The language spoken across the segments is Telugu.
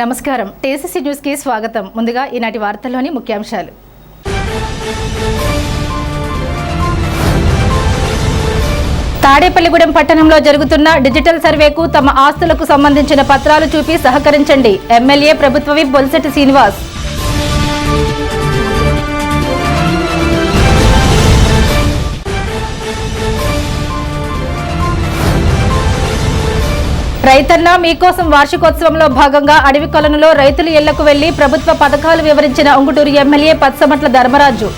నమస్కారం టీసీసీ న్యూస్ కి స్వాగతం. ముందుగా ఈనాటి వార్తల్లోని ముఖ్యాంశాలు. తాడేపల్లిగూడెం పట్టణంలో జరుగుతున్న డిజిటల్ సర్వేకు తమ ఆస్తులకు సంబంధించిన పత్రాలు చూపి సహకరించండి. ఎమ్మెల్యే ప్రభుత్వ విప్ బొలిశెట్టి శ్రీనివాస్. రైతన్న మీకోసం వార్షికోత్సవంలో భాగంగా అడవి కొలనులో రైతుల ఇళ్లకు వెళ్లి ప్రభుత్వ పథకాలు వివరించిన ఉంగుటూరు ఎమ్మెల్యే పచ్చమట్ల ధర్మరాజు.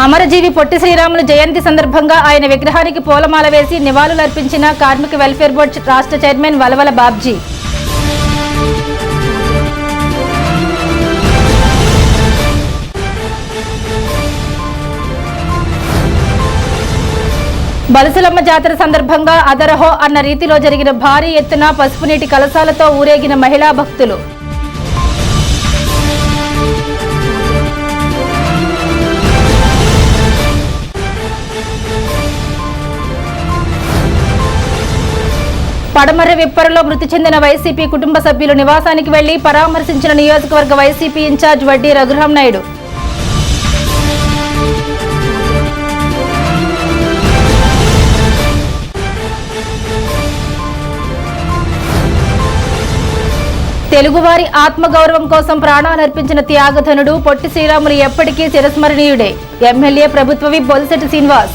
అమరజీవి పొట్టి శ్రీరాములు జయంతి సందర్భంగా ఆయన విగ్రహానికి పూలమాల వేసి నివాళులర్పించిన కార్మిక వెల్ఫేర్ బోర్డు రాష్ట్ర చైర్మన్ వలవల బాబ్జీ. బలసలమ్మ జాతర సందర్భంగా అదరహో అన్న రీతిలో జరిగిన భారీ ఎత్తున పసుపు నీటి కలశాలతో ఊరేగిన మహిళా భక్తులు. పడమర్రి విప్పరలో మృతి చెందిన వైసీపీ కుటుంబ సభ్యులు నివాసానికి వెళ్లి పరామర్శించిన నియోజకవర్గ వైసీపీ ఇన్ఛార్జ్ వడ్డీ రఘురాం నాయుడు. తెలుగువారి ఆత్మగౌరవం కోసం ప్రాణాలర్పించిన త్యాగధనుడు పొట్టి శ్రీరాములు ఎప్పటికీ చిరస్మరణీయుడే. ఎమ్మెల్యే ప్రభుత్వ విప్ బొలిశెట్టి శ్రీనివాస్.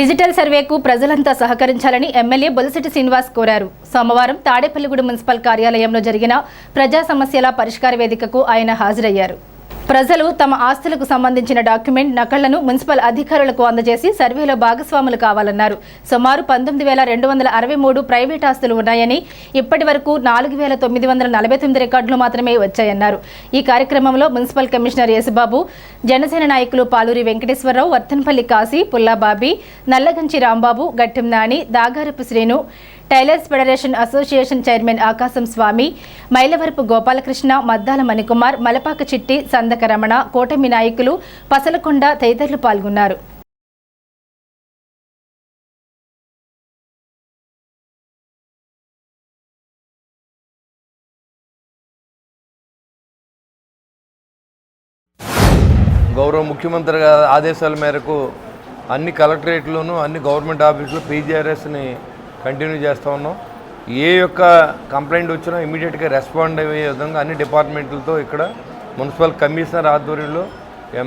డిజిటల్ సర్వేకు ప్రజలంతా సహకరించాలని ఎమ్మెల్యే బొలిశెట్టి శ్రీనివాస్ కోరారు. సోమవారం తాడేపల్లిగూడెం మున్సిపల్ కార్యాలయంలో జరిగిన ప్రజా సమస్యల పరిష్కార వేదికకు ఆయన హాజరయ్యారు. ప్రజలు తమ ఆస్తులకు సంబంధించిన డాక్యుమెంట్ నకళ్లను మున్సిపల్ అధికారులకు అందజేసి సర్వేలో భాగస్వాములు కావాలన్నారు. సుమారు 19,263 ప్రైవేట్ ఆస్తులు ఉన్నాయని, ఇప్పటి వరకు 4,949 రికార్డులు మాత్రమే వచ్చాయన్నారు. ఈ కార్యక్రమంలో మున్సిపల్ కమిషనర్ యేసుబాబు, జనసేన నాయకులు Paluri Venkateswararao, Varthanpalli Kasi, Pullababi, Nallaganchi Rambabu, Gattem Nani, Dagarapu Srinu, tailors federation association chairman Akasam Swamy, Mylavarapu Gopalakrishna, Maddala Manikumar, Malapaka చిట్టి, సందక రమణ, కూటమి నాయకులు, పసలకొండ తదితరులు పాల్గొన్నారు. గౌరవ ముఖ్యమంత్రి గారి ఆదేశాల మేరకు అన్ని కలెక్టరేట్లోనూ అన్ని గవర్నమెంట్ ఆఫీసులు పీజీఆర్ఎస్ని కంటిన్యూ చేస్తూ ఉన్నాం. ఏ యొక్క కంప్లైంట్ వచ్చినా ఇమీడియట్గా రెస్పాండ్ అయ్యే విధంగా అన్ని డిపార్ట్మెంట్లతో ఇక్కడ మున్సిపల్ కమిషనర్ ఆధ్వర్యంలో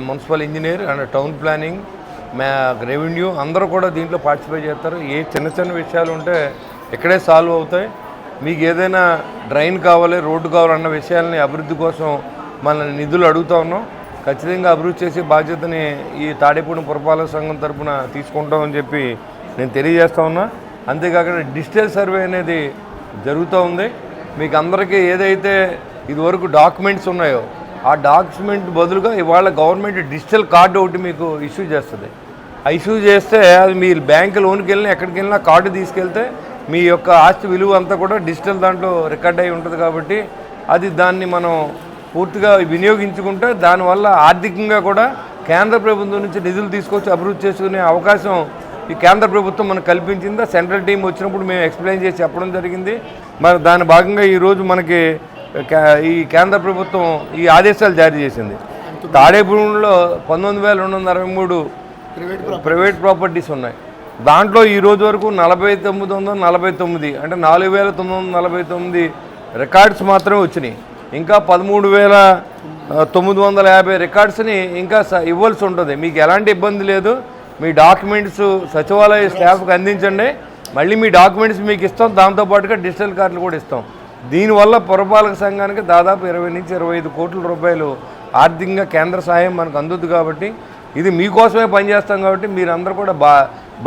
municipal engineer and town planning, revenue అందరూ కూడా దీంట్లో పార్టిసిపేట్ చేస్తారు. ఏ చిన్న చిన్న విషయాలు ఉంటే ఇక్కడే సాల్వ్ అవుతాయి. మీకు ఏదైనా డ్రైన్ కావాలి, రోడ్డు కావాలన్న విషయాలని అభివృద్ధి కోసం మన నిధులు అడుగుతూ ఉన్నాం. ఖచ్చితంగా అభివృద్ధి చేసే బాధ్యతని ఈ తాడేపూడి పురపాలక సంఘం తరఫున తీసుకుంటామని చెప్పి నేను తెలియజేస్తా ఉన్నా. అంతేకాకుండా డిజిటల్ సర్వే అనేది జరుగుతూ ఉంది. మీకు అందరికీ ఏదైతే ఇదివరకు డాక్యుమెంట్స్ ఉన్నాయో ఆ డాక్యుమెంట్ బదులుగా ఇవాళ గవర్నమెంట్ డిజిటల్ కార్డు ఒకటి మీకు ఇష్యూ చేస్తుంది. ఆ ఇష్యూ చేస్తే అది మీ బ్యాంక్ లోన్కి వెళ్ళినా ఎక్కడికి వెళ్ళినా కార్డు తీసుకెళ్తే మీ యొక్క ఆస్తి విలువ అంతా కూడా డిజిటల్ దాంట్లో రికార్డ్ అయి ఉంటుంది. కాబట్టి అది దాన్ని మనం పూర్తిగా వినియోగించుకుంటే దానివల్ల ఆర్థికంగా కూడా కేంద్ర ప్రభుత్వం నుంచి నిధులు తీసుకొచ్చి అభివృద్ధి చేసుకునే అవకాశం ఈ కేంద్ర ప్రభుత్వం మనకు కల్పించింది. సెంట్రల్ టీం వచ్చినప్పుడు మేము ఎక్స్ప్లెయిన్ చేసి చెప్పడం జరిగింది. మరి దాని భాగంగా ఈరోజు మనకి ఈ కేంద్ర ప్రభుత్వం ఈ ఆదేశాలు జారీ చేసింది. తాడేపూడిలో 19,263 ప్రైవేట్ ప్రాపర్టీస్ ఉన్నాయి. దాంట్లో ఈరోజు వరకు 4,949 అంటే 4,949 రికార్డ్స్ మాత్రమే వచ్చినాయి. ఇంకా 13,950 రికార్డ్స్ని ఇంకా ఇవ్వాల్సి ఉంటుంది. మీకు ఎలాంటి ఇబ్బంది లేదు. మీ డాక్యుమెంట్స్ సచివాలయ స్టాఫ్కి అందించండి. మళ్ళీ మీ డాక్యుమెంట్స్ మీకు ఇస్తాం. దాంతోపాటుగా డిజిటల్ కార్డులు కూడా ఇస్తాం. దీనివల్ల పురపాలక సంఘానికి దాదాపు 20 నుంచి 25 కోట్ల రూపాయలు ఆర్థికంగా కేంద్ర సహాయం మనకు అందుతుంది. కాబట్టి ఇది మీకోసమే పనిచేస్తాం. కాబట్టి మీరందరూ కూడా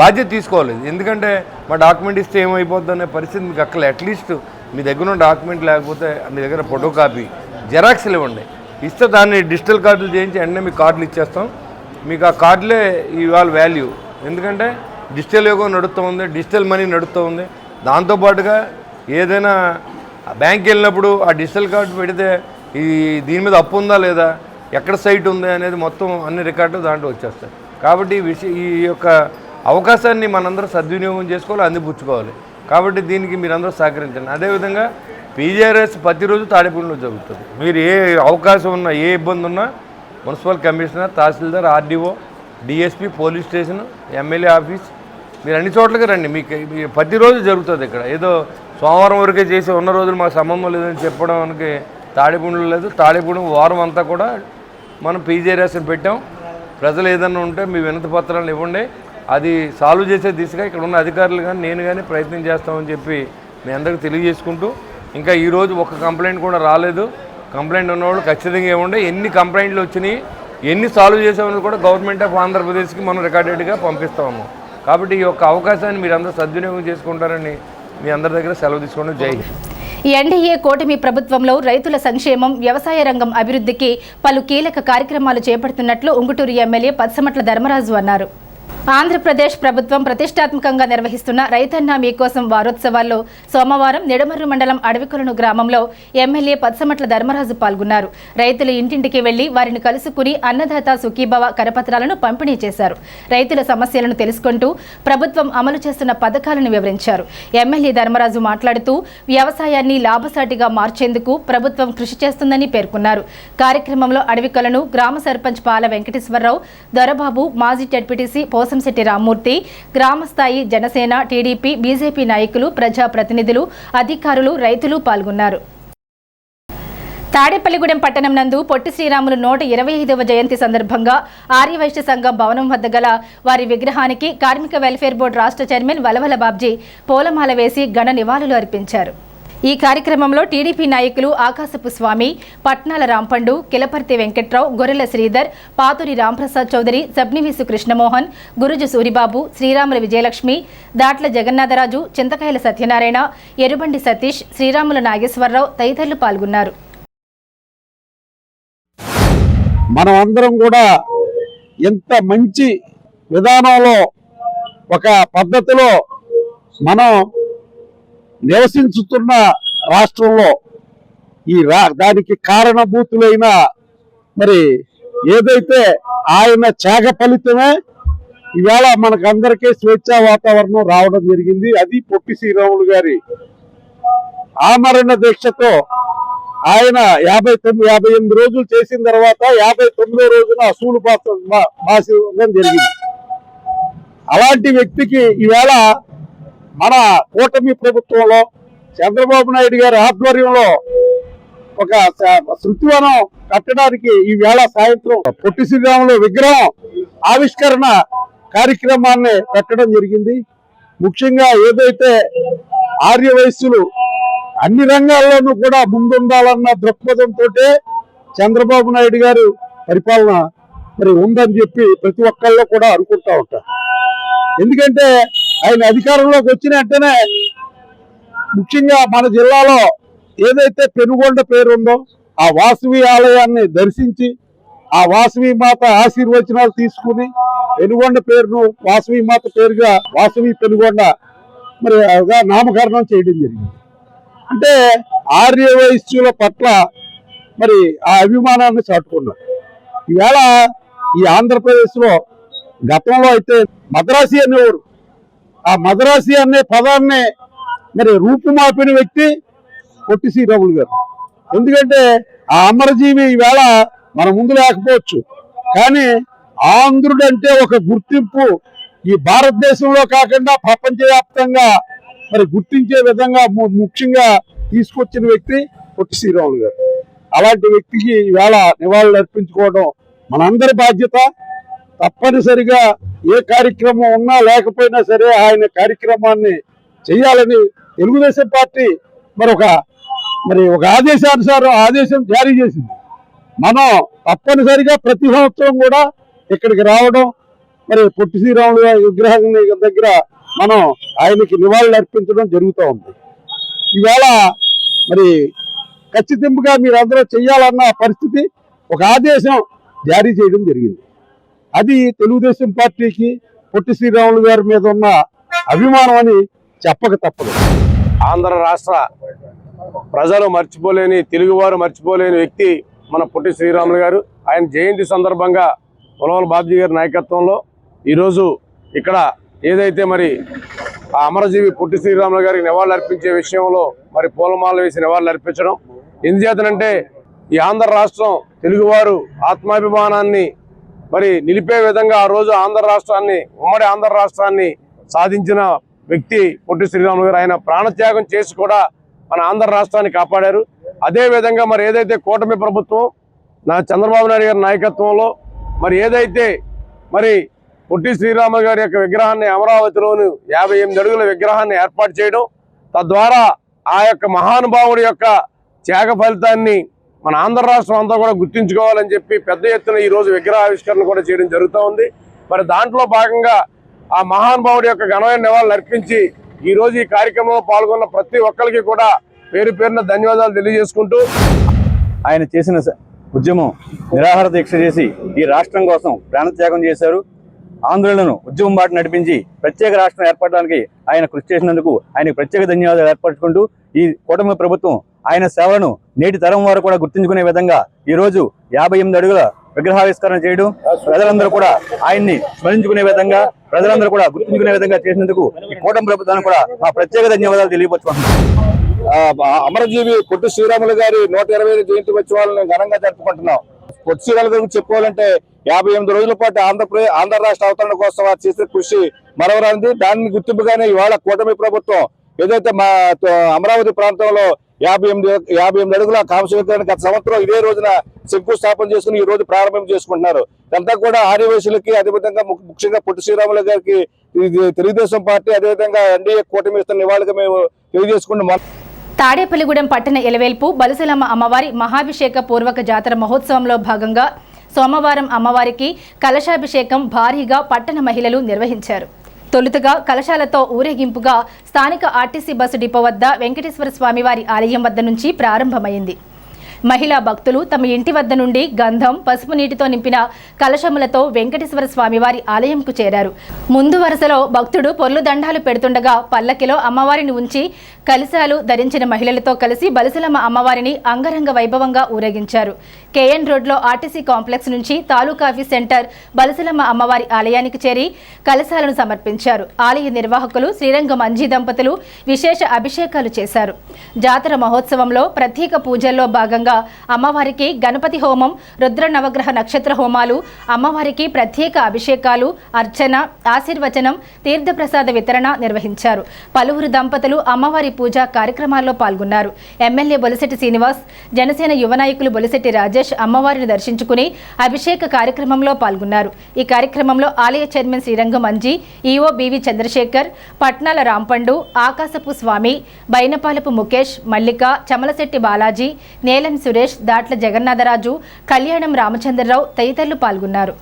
బాధ్యత తీసుకోవాలి. ఎందుకంటే మా డాక్యుమెంట్ ఇస్తే ఏమైపోద్ది అనే పరిస్థితి మీకు అక్కడ అట్లీస్ట్ మీ దగ్గర ఉన్న డాక్యుమెంట్ లేకపోతే మీ దగ్గర ఫోటో కాపీ జెరాక్స్లు ఇవ్వండి. ఇస్తే దాన్ని డిజిటల్ కార్డులు చేయించి వెంటనే మీకు కార్డులు ఇచ్చేస్తాం. మీకు ఆ కార్డులే ఇవాళ వాల్యూ. ఎందుకంటే డిజిటల్ యుగం నడుస్తూ ఉంది, డిజిటల్ మనీ నడుస్తూ ఉంది. దాంతోపాటుగా ఏదైనా బ్యాంక్కి వెళ్ళినప్పుడు ఆ డిజిటల్ కార్డు పెడితే దీని మీద అప్పు ఉందా లేదా, ఎక్కడ సైట్ ఉంది అనేది మొత్తం అన్ని రికార్డులు దాంట్లో వచ్చేస్తాయి. కాబట్టి ఈ యొక్క అవకాశాన్ని మనందరం సద్వినియోగం చేసుకోవాలి, అందిపుచ్చుకోవాలి. కాబట్టి దీనికి మీరందరూ సహకరించండి. అదేవిధంగా పీజీఆర్ఎస్ ప్రతిరోజు తాడేపల్లిలో జరుగుతుంది. మీరు ఏ అవకాశం ఉన్నా, ఏ ఇబ్బంది ఉన్నా municipal commissioner, tahsildar, RDO, DSP, police station, MLA office, మీరు అన్ని చోట్లకి రండి. మీకు ప్రతిరోజు జరుగుతుంది. ఇక్కడ ఏదో సోమవారం వరకే చేసి ఉన్న రోజులు మాకు సంబంధం లేదని చెప్పడానికి తాడేపల్లిలో లేదు. తాడేపల్లి వారం అంతా కూడా మనం పీజీఆర్ఎస్ని పెట్టాం. ప్రజలు ఏదన్నా ఉంటే మీ వినతి పత్రాలను ఇవ్వండి, అది సాల్వ్ చేసే దిశగా ఇక్కడ ఉన్న అధికారులు కానీ నేను కానీ ప్రయత్నం చేస్తామని చెప్పి మీ అందరికీ తెలియజేసుకుంటూ, ఇంకా ఈరోజు ఒక కంప్లైంట్ కూడా రాలేదు. కంప్లైంట్ ఉన్నవాళ్ళు ఖచ్చితంగా ఇవ్వండి. ఎన్ని కంప్లైంట్లు వచ్చినాయి, ఎన్ని సాల్వ్ చేసామని కూడా గవర్నమెంట్ ఆఫ్ ఆంధ్రప్రదేశ్కి మనం రికార్డెడ్గా పంపిస్తాము. కాబట్టి ఈ యొక్క అవకాశాన్ని మీరు అందరూ సద్వినియోగం చేసుకుంటారని మీ అందరి దగ్గర సెలవు తీసుకోండి. జై హింద్. ఎన్డీఏ కూటమి ప్రభుత్వంలో రైతుల సంక్షేమం, వ్యవసాయ రంగం అభివృద్ధికి పలు కీలక కార్యక్రమాలు చేపడుతున్నట్లు ఉంగుటూరు ఎమ్మెల్యే పచ్చమట్ల ధర్మరాజు అన్నారు. ఆంధ్రప్రదేశ్ ప్రభుత్వం ప్రతిష్టాత్మకంగా నిర్వహిస్తున్న రైతన్న మీకోసం వారోత్సవాల్లో సోమవారం నిడమర్రు మండలం అడవికొలను గ్రామంలో ఎమ్మెల్యే పచ్చమట్ల ధర్మరాజు పాల్గొన్నారు. రైతులు ఇంటింటికి వెళ్లి వారిని కలుసుకుని అన్నదాత సుఖీభవ కరపత్రాలను పంపిణీ చేశారు. రైతుల సమస్యలను తెలుసుకుంటూ ప్రభుత్వం అమలు చేస్తున్న పథకాలను వివరించారు. ఎమ్మెల్యే ధర్మరాజు మాట్లాడుతూ వ్యవసాయాన్ని లాభసాటిగా మార్చేందుకు ప్రభుత్వం కృషి చేస్తుందని పేర్కొన్నారు. కార్యక్రమంలో అడవికొలను గ్రామ సర్పంచ్ పాల వెంకటేశ్వరరావు, దొరబాబు, మాజీ జడ్పీటీసీ పోసంశెట్టి రామ్మూర్తి, గ్రామస్థాయి జనసేన, టీడీపీ, బీజేపీ నాయకులు, ప్రజాప్రతినిధులు, అధికారులు, రైతులు పాల్గొన్నారు. తాడేపల్లిగూడెం పట్టణం నందు పొట్టి శ్రీరాములు 125వ జయంతి సందర్భంగా ఆర్యవైశ్య సంఘం భవనం వద్ద గల వారి విగ్రహానికి కార్మిక వెల్ఫేర్ బోర్డు రాష్ట్ర చైర్మన్ వలవల బాబ్జీ పూలమాల వేసి ఘన నివాళులు అర్పించారు. ఈ కార్యక్రమంలో టీడీపీ నాయకులు ఆకాశపు స్వామి, పట్నాల రాంపండు, కిలపర్తి వెంకట్రావు, గొర్రెల శ్రీధర్, పాతూరి రాంప్రసాద్ చౌదరి, సబ్నివీసు కృష్ణమోహన్, గురుజు సూరిబాబు, శ్రీరాముల విజయలక్ష్మి, దాట్ల జగన్నాథరాజు, చింతకాయల సత్యనారాయణ, ఎరుబండి సతీష్, శ్రీరాముల నాగేశ్వరరావు తదితరులు పాల్గొన్నారు. మనం అందరం కూడా ఎంత మంచి విధానంలో ఒక పద్ధతిలో మనం నివసించుతున్న రాష్ట్రంలో దానికి కారణభూతులైన మరి ఏదైతే ఆయన త్యాగ ఫలితమే ఈవేళ మనకందరికీ స్వేచ్ఛా వాతావరణం రావడం జరిగింది. అది పొట్టి శ్రీరాములు గారి ఆమరణ దీక్షతో ఆయన 58 రోజులు చేసిన తర్వాత 59వ రోజున అసూలు బాసివ్వడం జరిగింది. అలాంటి వ్యక్తికి ఈవేళ మన కూటమి ప్రభుత్వంలో చంద్రబాబు నాయుడు గారి ఆధ్వర్యంలో ఒక శృతివనం కట్టడానికి ఈవేళ సాయంత్రం పొట్టి శ్రీరాములు విగ్రహం ఆవిష్కరణ కార్యక్రమాన్ని పెట్టడం జరిగింది. ముఖ్యంగా ఏదైతే ఆర్యవైశ్యులు అన్ని రంగాల్లోనూ కూడా ముందుండాలన్న దృక్పథంతో చంద్రబాబు నాయుడు గారు పరిపాలన మరి ఉందని చెప్పి ప్రతి ఒక్కళ్ళు కూడా అనుకుంటా ఉంటారు. ఎందుకంటే ఆయన అధికారంలోకి వచ్చిన వెంటనే ముఖ్యంగా మన జిల్లాలో ఏదైతే పెనుగొండ పేరు ఉందో ఆ వాసవి ఆలయాన్ని దర్శించి ఆ వాసవి మాత ఆశీర్వచనాలు తీసుకుని పెనుగొండ పేరును వాసవి మాత పేరుగా వాసవి పెనుగొండ మరి నామకరణం చేయడం జరిగింది. అంటే ఆర్యవైశ్యుల పట్ల మరి ఆ అభిమానాన్ని చాటుకున్నారు. ఈవేళ ఈ ఆంధ్రప్రదేశ్లో గతంలో అయితే మద్రాసి అనేవారు. ఆ మద్రాసి అనే పదాన్ని మరి రూపుమాపిన వ్యక్తి పొట్టి శ్రీరాములు గారు. ఎందుకంటే ఆ అమరజీవి ఈవేళ మన ముందు లేకపోవచ్చు, కానీ ఆంధ్రుడు అంటే ఒక గుర్తింపు ఈ భారతదేశంలో కాకుండా ప్రపంచవ్యాప్తంగా మరి గుర్తించే విధంగా ముఖ్యంగా తీసుకొచ్చిన వ్యక్తి పొట్టి శ్రీరాములు గారు. అలాంటి వ్యక్తికి ఈవేళ నివాళులు అర్పించుకోవడం మనందరి బాధ్యత. తప్పనిసరిగా ఏ కార్యక్రమం ఉన్నా లేకపోయినా సరే ఆయన కార్యక్రమాన్ని చేయాలని తెలుగుదేశం పార్టీ మరి ఒక ఆదేశానుసారం ఆదేశం జారీ చేసింది. మనం తప్పనిసరిగా ప్రతి సంవత్సరం కూడా ఇక్కడికి రావడం, మరి పొట్టి శ్రీరాములు విగ్రహం దగ్గర మనం ఆయనకి నివాళులు అర్పించడం జరుగుతూ ఉంది. ఈవేళ మరి ఖచ్చితంగా మీరందరూ చేయాలన్న పరిస్థితి ఒక ఆదేశం జారీ చేయడం జరిగింది. అది తెలుగుదేశం పార్టీకి పొట్టి శ్రీరాములు గారి మీద ఉన్న అభిమానం అని చెప్పక తప్పదు. ఆంధ్ర రాష్ట్ర ప్రజలు మర్చిపోలేని, తెలుగువారు మర్చిపోలేని వ్యక్తి మన పొట్టి శ్రీరాములు గారు. ఆయన జయంతి సందర్భంగా ఉలవల బాబ్జీ గారి నాయకత్వంలో ఈరోజు ఇక్కడ ఏదైతే మరి ఆ అమరజీవి పొట్టి శ్రీరాములు గారికి నివాళులు అర్పించే విషయంలో మరి పూలమాలలు వేసి నివాళులు అర్పించడం ఎందుచేతనంటే ఈ ఆంధ్ర రాష్ట్రం తెలుగువారు ఆత్మాభిమానాన్ని మరి నిలిపే విధంగా ఆ రోజు ఆంధ్ర రాష్ట్రాన్ని, ఉమ్మడి ఆంధ్ర రాష్ట్రాన్ని సాధించిన వ్యక్తి పొట్టి శ్రీరాములు గారు. ఆయన ప్రాణత్యాగం చేసి కూడా మన ఆంధ్ర రాష్ట్రాన్ని కాపాడారు. అదేవిధంగా మరి ఏదైతే కూటమి ప్రభుత్వం చంద్రబాబు నాయుడు గారి నాయకత్వంలో మరి ఏదైతే మరి పొట్టి శ్రీరాములు గారి యొక్క విగ్రహాన్ని అమరావతిలోని 58 అడుగుల విగ్రహాన్ని ఏర్పాటు చేయడం, తద్వారా ఆ యొక్క మహానుభావుడి యొక్క త్యాగ ఫలితాన్ని మన ఆంధ్ర రాష్ట్రం అంతా కూడా గుర్తించుకోవాలని చెప్పి పెద్ద ఎత్తున ఈరోజు విగ్రహావిష్కరణ కూడా చేయడం జరుగుతూ ఉంది. మరి దాంట్లో భాగంగా ఆ మహానుభావుడి యొక్క ఘనమైన నివాళులు అర్పించి ఈరోజు ఈ కార్యక్రమంలో పాల్గొన్న ప్రతి ఒక్కరికి కూడా పేరు పేరున ధన్యవాదాలు తెలియజేసుకుంటూ, ఆయన చేసిన ఉద్యమం నిరాహార దీక్ష చేసి ఈ రాష్ట్రం కోసం ప్రాణత్యాగం చేశారు. ఆందోళనను ఉద్యమం బాట నడిపించి ప్రత్యేక రాష్ట్రం ఏర్పడడానికి ఆయన కృషి చేసినందుకు ఆయనకు ప్రత్యేక ధన్యవాదాలు ఏర్పరచుకుంటూ, ఈ కూటమి ప్రభుత్వం ఆయన సేవలను నేటి తరం వారు కూడా గుర్తుంచుకునే విధంగా ఈరోజు 58 అడుగుల విగ్రహావిష్కరణ చేయడం, ప్రజలందరూ కూడా ఆయన్ని స్మరించుకునే విధంగా, ప్రజలందరూ కూడా గుర్తుంచుకునే విధంగా చేసినందుకు ఈ కూటమి ప్రభుత్వానికి కూడా మా ప్రత్యేక ధన్యవాదాలు తెలియపరుచుకుంటున్నాం. అమరజీవి పొట్టి శ్రీరాములు గారి 120వ జయంతి ఉత్సవాలను ఘనంగా జరుపుకుంటున్నాం. పొట్టి శ్రీరాములు గురించి చెప్పుకోవాలంటే 58 రోజుల పాటు ఆంధ్ర రాష్ట్ర అవతరణ కోసం వారు చేసిన కృషి మరవరానిది. దాన్ని గుర్తింపుగానే ఇవాళ కూటమి ప్రభుత్వం ఏదైతే మా అమరావతి ప్రాంతంలో 58 అడుగుల కాంస్య విగ్రహాన్ని గత సంవత్సరం ఇదే రోజున శంకుస్థాపన చేసుకుని ఈ రోజు ప్రారంభం చేసుకుంటున్నారు. ఇదంతా కూడా ఆదివాసులకి, అదేవిధంగా ముఖ్యంగా పొట్టి శ్రీరాములు గారికి తెలుగుదేశం పార్టీ అదేవిధంగా ఎన్డీఏ కూటమి ఇస్తున్న నివాళిగా మేము తెలియజేసుకుంటున్నాం. తాడేపల్లిగూడెం పట్టణ ఎలవేల్పు బలుసలమ్మ అమ్మవారి మహాభిషేక పూర్వక జాతర మహోత్సవంలో భాగంగా సోమవారం అమ్మవారికి కలశాభిషేకం భారీగా పట్టణ మహిళలు నిర్వహించారు. తొలుతగా కలశాలతో ఊరేగింపుగా స్థానిక ఆర్టీసీ బస్సు డిపో వద్ద వెంకటేశ్వర స్వామివారి ఆలయం వద్ద నుంచి ప్రారంభమైంది. మహిళా భక్తులు తమ ఇంటి వద్ద నుండి గంధం, పసుపు నీటితో నింపిన కలశములతో వెంకటేశ్వర స్వామివారి ఆలయంకు చేరారు. ముందు వరుసలో భక్తుడు పొర్లు దండాలు పెడుతుండగా పల్లకిలో అమ్మవారిని ఉంచి కలశాలు ధరించిన మహిళలతో కలిసి బలుసలమ్మ అమ్మవారిని అంగరంగ వైభవంగా ఊరేగించారు. కేఎన్ రోడ్లో ఆర్టీసీ కాంప్లెక్స్ నుంచి తాలూకా ఆఫీస్ సెంటర్ బలుసలమ్మ అమ్మవారి ఆలయానికి చేరి కలశాలను సమర్పించారు. ఆలయ నిర్వాహకులు శ్రీరంగం అంజీ దంపతులు విశేష అభిషేకాలు చేశారు. జాతర మహోత్సవంలో ప్రత్యేక పూజల్లో భాగంగా అమ్మవారికి గణపతి హోమం, రుద్ర నవగ్రహ నక్షత్ర హోమాలు, అమ్మవారికి ప్రత్యేక అభిషేకాలు, అర్చన, ఆశీర్వచనం, తీర్థప్రసాద వితరణ నిర్వహించారు. పలువురు దంపతులు అమ్మవారి పూజా కార్యక్రమాల్లో పాల్గొన్నారు. ఎమ్మెల్యే బొలిశెట్టి శ్రీనివాస్, జనసేన యువ నాయకులు బొలిశెట్టి రాజేష్ అమ్మవారిని దర్శించుకుని అభిషేక కార్యక్రమంలో పాల్గొన్నారు. ఈ కార్యక్రమంలో ఆలయ chairman Srirangam Anji, EO BV Chandrasekhar, Patnala Rampandu, Akasapu Swamy, Bainapalapu Mukesh, మల్లిక, చమలశెట్టి బాలాజీ, నేలం సురేష్, దాట్ల జగన్నాథరాజు, కళ్యాణం రామచంద్రరావు తదితరులు పాల్గొన్నారు.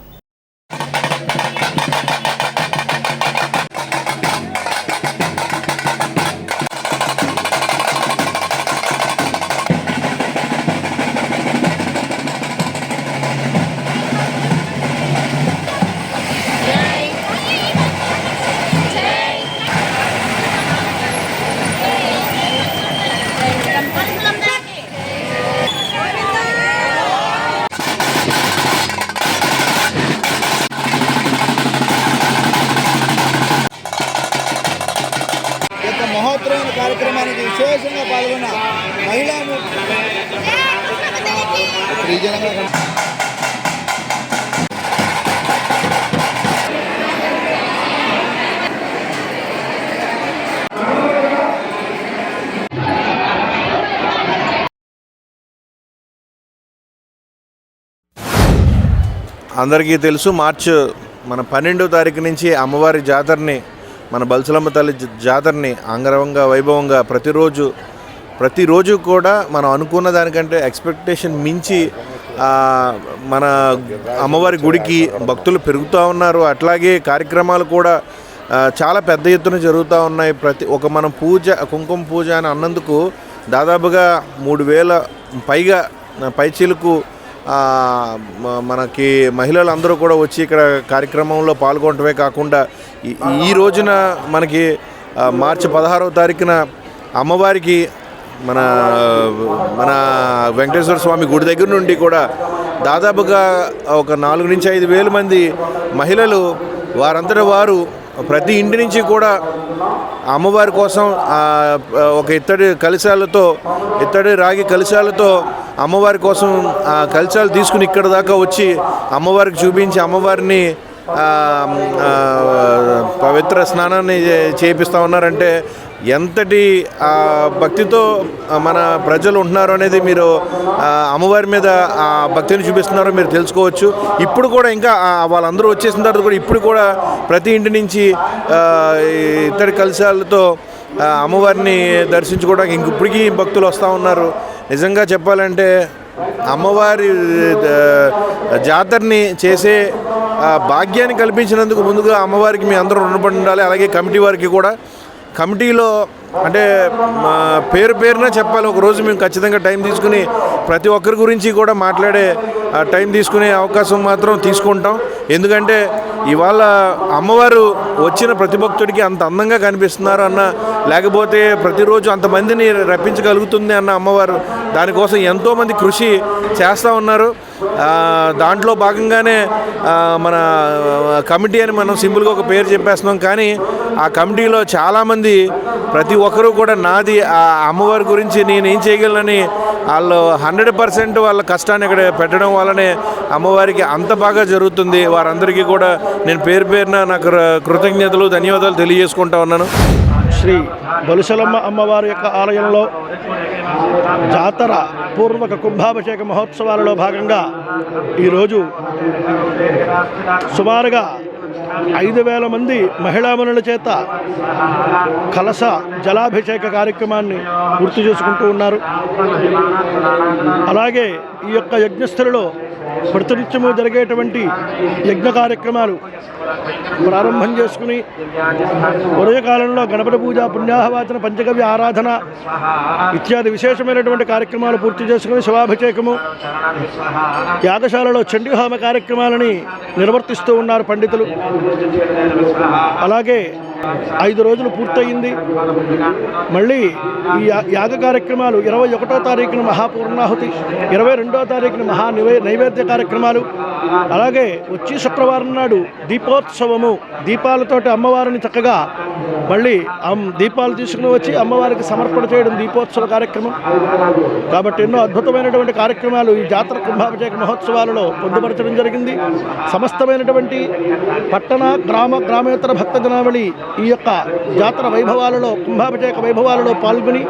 మహోత్తరమైన కార్యక్రమానికి విశేషంగా పాల్గొన్న మహిళా అందరికీ తెలుసు, మార్చి మన 12వ తారీఖు నుంచి అమ్మవారి జాతరని, మన బలుసలమ్మ తల్లి జాతరని అంగరంగ వైభవంగా ప్రతిరోజు కూడా మనం అనుకున్న దానికంటే ఎక్స్పెక్టేషన్ మించి మన అమ్మవారి గుడికి భక్తులు పెరుగుతూ ఉన్నారు. అట్లాగే కార్యక్రమాలు కూడా చాలా పెద్ద ఎత్తున జరుగుతూ ఉన్నాయి. మనం కుంకుమ పూజ అని అన్నందుకు దాదాపుగా 3000 పైచిలకు మనకి మహిళలందరూ కూడా వచ్చి ఇక్కడ కార్యక్రమంలో పాల్గొనటమే కాకుండా ఈ రోజున మనకి మార్చి 16వ తారీఖున అమ్మవారికి మన వెంకటేశ్వర స్వామి గుడి దగ్గర నుండి కూడా దాదాపుగా ఒక 4 నుంచి 5 వేల మంది మహిళలు వారంతటా వారు ప్రతి ఇంటి నుంచి కూడా అమ్మవారి కోసం ఒక ఇత్తడి రాగి కలశాలతో అమ్మవారి కోసం కలశాలు తీసుకుని ఇక్కడ దాకా వచ్చి అమ్మవారికి చూపించి అమ్మవారిని పవిత్ర స్నానాన్ని చేపిస్తూ ఉన్నారంటే ఎంతటి భక్తితో మన ప్రజలు ఉంటున్నారు అనేది మీరు అమ్మవారి మీద ఆ భక్తిని చూపిస్తున్నారో మీరు తెలుసుకోవచ్చు. ఇప్పుడు కూడా ఇంకా వాళ్ళందరూ వచ్చేసిన తర్వాత కూడా ఇప్పుడు కూడా ప్రతి ఇంటి నుంచి ఇత్తడి కలశాలతో అమ్మవారిని దర్శించుకోవడానికి ఇప్పటికీ భక్తులు వస్తూ ఉన్నారు. నిజంగా చెప్పాలంటే అమ్మవారి జాతరని చేసే భాగ్యాన్ని కల్పించినందుకు ముందుగా అమ్మవారికి మీ అందరూ రుణపడి ఉండాలి. అలాగే కమిటీ వారికి కూడా, కమిటీలో అంటే పేరున చెప్పాలి. ఒకరోజు మేము ఖచ్చితంగా టైం తీసుకుని ప్రతి ఒక్కరి గురించి కూడా మాట్లాడే టైం తీసుకునే అవకాశం మాత్రం తీసుకుంటాం. ఎందుకంటే ఇవాళ అమ్మవారు వచ్చిన ప్రతి భక్తుడికి అంత అందంగా కనిపిస్తున్నారు అన్న, లేకపోతే ప్రతిరోజు అంతమందిని రప్పించగలుగుతుంది అన్న అమ్మవారు దానికోసం ఎంతోమంది కృషి చేస్తూ ఉన్నారు. దాంట్లో భాగంగానే మన కమిటీ అని మనం సింపుల్గా ఒక పేరు చెప్పేస్తున్నాం. కానీ ఆ కమిటీలో చాలామంది ప్రతి ఒక్కరూ కూడా నాది ఆ అమ్మవారి గురించి నేను ఏం చేయగలనని వాళ్ళు 100% వాళ్ళ కష్టాన్ని ఇక్కడ పెట్టడం వల్లనే అమ్మవారికి అంత బాగా జరుగుతుంది. వారందరికీ కూడా నేను పేరున నాకు కృతజ్ఞతలు ధన్యవాదాలు తెలియజేసుకుంటా ఉన్నాను. శ్రీ బలుసలమ్మ అమ్మవారి యొక్క ఆలయంలో జాతర పూర్వక కుంభాభిషేక మహోత్సవాలలో భాగంగా ఈరోజు సుమారుగా 5,000 మంది మహిళామణుల చేత కలశ జలాభిషేక కార్యక్రమాన్ని పూర్తి చేసుకుంటూ ఉన్నారు. అలాగే ఈ యొక్క యజ్ఞస్థలిలో ప్రతినిత్యము జరిగేటువంటి యజ్ఞ కార్యక్రమాలు ప్రారంభం చేసుకుని ఉదయకాలంలో గణపతి పూజ, పుణ్యాహవాచన, పంచగవ్య ఆరాధన ఇత్యాది విశేషమైనటువంటి కార్యక్రమాలు పూర్తి చేసుకుని శివాభిషేకము, యాగశాలలో చండీహోమ కార్యక్రమాలని నిర్వర్తిస్తూ ఉన్నారు పండితులు. అలాగే 5 రోజులు పూర్తయింది. మళ్ళీ ఈ యాగ కార్యక్రమాలు 21వ తారీఖున మహాపూర్ణాహుతి, 22వ తారీఖున నైవేద్య కార్యక్రమాలు, అలాగే వచ్చి శుక్రవారం నాడు దీపోత్సవము, దీపాలతోటి అమ్మవారిని చక్కగా మళ్ళీ దీపాలు తీసుకుని వచ్చి అమ్మవారికి సమర్పణ చేయడం దీపోత్సవ కార్యక్రమం. కాబట్టి ఎన్నో అద్భుతమైనటువంటి కార్యక్రమాలు ఈ జాతర కుంభాభిషేక మహోత్సవాలలో పొందుపరచడం జరిగింది. సమస్తమైనటువంటి పట్టణ గ్రామేతర భక్త జనావళి ఈ యొక్క జాతర వైభవాలలో, కుంభాభిషేక వైభవాలలో పాల్గొని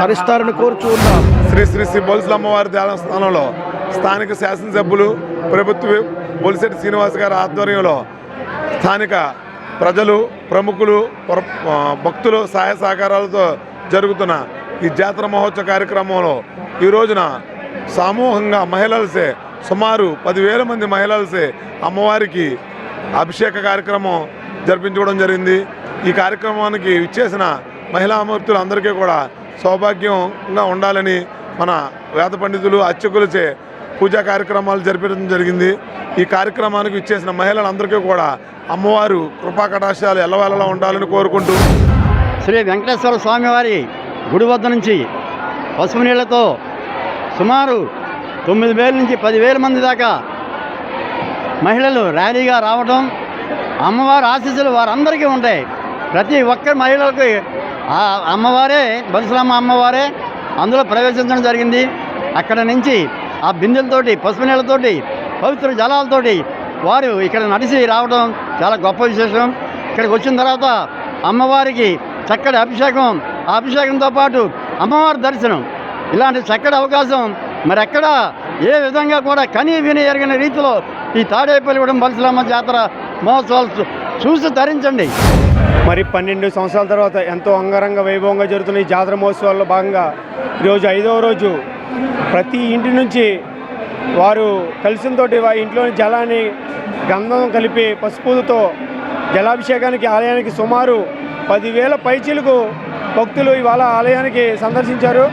తరిస్తారని కోరుచూ ఉన్నాం. శ్రీ శ్రీ శ్రీ బొలుసులమ్మ అమ్మవారి దేవస్థానంలో స్థానిక శాసనసభ్యులు ప్రభుత్వ బొలిశెట్టి శ్రీనివాస్ గారి ఆధ్వర్యంలో స్థానిక ప్రజలు, ప్రముఖులు, భక్తులు సహాయ సహకారాలతో జరుగుతున్న ఈ జాతర మహోత్సవ కార్యక్రమంలో ఈ రోజున సమూహంగా మహిళలసే సుమారు 10,000 మంది మహిళలసే అమ్మవారికి అభిషేక కార్యక్రమం జరిపించుకోవడం జరిగింది. ఈ కార్యక్రమానికి ఇచ్చేసిన మహిళామూర్తులు అందరికీ కూడా సౌభాగ్యంగా ఉండాలని మన వేద పండితులు, అర్చకులచే పూజా కార్యక్రమాలు జరిపించడం జరిగింది. ఈ కార్యక్రమానికి ఇచ్చేసిన మహిళలందరికీ కూడా అమ్మవారు కృపా కటాక్షాలు ఎల్లవేళలా ఉండాలని కోరుకుంటూ శ్రీ వెంకటేశ్వర స్వామివారి గుడి వద్ద నుంచి పసుపు నీళ్లతో సుమారు 9,000 నుంచి 10,000 మంది దాకా మహిళలు ర్యాలీగా రావడం, అమ్మవారి ఆశీస్సులు వారందరికీ ఉంటాయి. ప్రతి ఒక్క మహిళలకు ఆ అమ్మవారే, బలుసలమ్మ అమ్మవారే అందులో ప్రవేశించడం జరిగింది. అక్కడ నుంచి ఆ బిందెలతోటి, పసుపు నీళ్ళతోటి, పవిత్ర జలాలతోటి వారు ఇక్కడ నడిచి రావడం చాలా గొప్ప విశేషం. ఇక్కడికి వచ్చిన తర్వాత అమ్మవారికి చక్కటి అభిషేకం, ఆ అభిషేకంతో పాటు అమ్మవారి దర్శనం, ఇలాంటి చక్కటి అవకాశం మరెక్కడ ఏ విధంగా కూడా కని విని ఎరిగిన రీతిలో ఈ తాడేపల్లిగూడెం బలుసలమ్మ జాతర మహోత్సవాలు చూసి తరించండి. మరి 12 సంవత్సరాల తర్వాత ఎంతో అంగరంగ వైభవంగా జరుగుతున్న ఈ జాతర మహోత్సవాల్లో భాగంగా ఈరోజు 5వ రోజు ప్రతి ఇంటి నుంచి వారు కలిసినతో వారి ఇంట్లోని జలాన్ని గంధం కలిపి పసుపులతో జలాభిషేకానికి ఆలయానికి సుమారు 10,000 పైచీలకు భక్తులు ఇవాళ ఆలయానికి సందర్శించారు.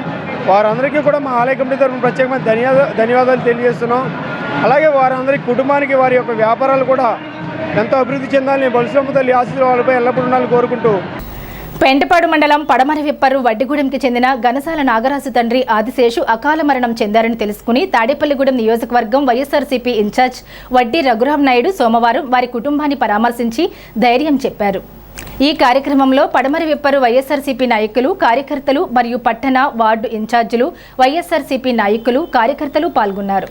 వారందరికీ కూడా మా ఆలయ కమిటీ తరఫున ప్రత్యేకమైన ధన్యవాదాలు తెలియజేస్తున్నాం. అలాగే వారందరి కుటుంబానికి వారి యొక్క వ్యాపారాలు కూడా ఎంతో అభివృద్ధి చెందాలని బొలసమ్మ తల్లి ఆశీస్సులు వాళ్ళపై ఎల్లప్పుడూ ఉండాలని కోరుకుంటూ పెంటపాడు మండలం పడమర విప్పరు వడ్డిగూడెంకి చెందిన గనసాల నాగరాజు తండ్రి ఆదిశేషు అకాల మరణం చెందారని తెలుసుకుని తాడేపల్లిగూడెం నియోజకవర్గం వైఎస్ఆర్సీపీ ఇన్ఛార్జ్ వడ్డీ రఘురాం నాయుడు సోమవారం వారి కుటుంబాన్ని పరామర్శించి ధైర్యం చెప్పారు. ఈ కార్యక్రమంలో పడమర విప్పరు వైఎస్ఆర్సీపీ నాయకులు, కార్యకర్తలు మరియు పట్టణ వార్డు ఇన్ఛార్జీలు, వైఎస్ఆర్సీపీ నాయకులు, కార్యకర్తలు పాల్గొన్నారు.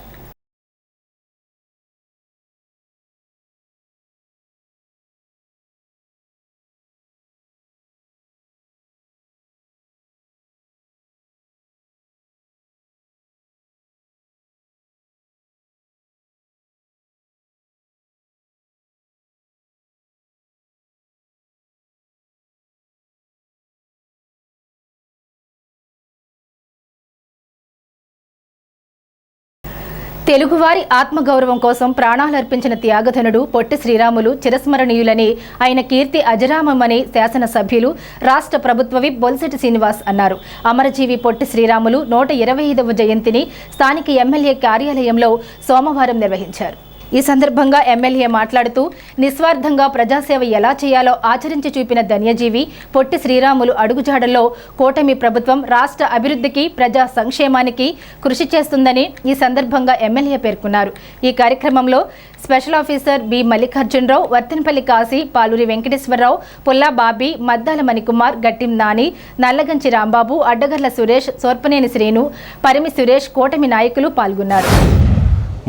తెలుగువారి ఆత్మగౌరవం కోసం ప్రాణాలర్పించిన త్యాగధనుడు పొట్టి శ్రీరాములు చిరస్మరణీయులని, ఆయన కీర్తి అజరామమని శాసనసభ్యులు, రాష్ట్ర ప్రభుత్వ విప్ బొలిశెట్టి శ్రీనివాస్ అన్నారు. అమరజీవి పొట్టి శ్రీరాములు 125వ జయంతిని స్థానిక ఎమ్మెల్యే కార్యాలయంలో సోమవారం నిర్వహించారు. ఈ సందర్భంగా ఎమ్మెల్యే మాట్లాడుతూ నిస్వార్థంగా ప్రజాసేవ ఎలా చేయాలో ఆచరించి చూపిన ధన్యజీవి పొట్టి శ్రీరాములు అడుగుజాడల్లో కూటమి ప్రభుత్వం రాష్ట్ర అభివృద్ధికి, ప్రజా సంక్షేమానికి కృషి చేస్తుందని ఈ సందర్భంగా ఎమ్మెల్యే పేర్కొన్నారు. ఈ కార్యక్రమంలో special officer B Mallikarjunarao, Varthanapalli Kasi, Paluri Venkateswararao, Pulla Babi, Maddala Manikumar, గట్టిం Nani, నల్లగంచి Rambabu, Addagarla Suresh, సోర్పనేని Srinu, Parimi Suresh, కూటమి నాయకులు పాల్గొన్నారు.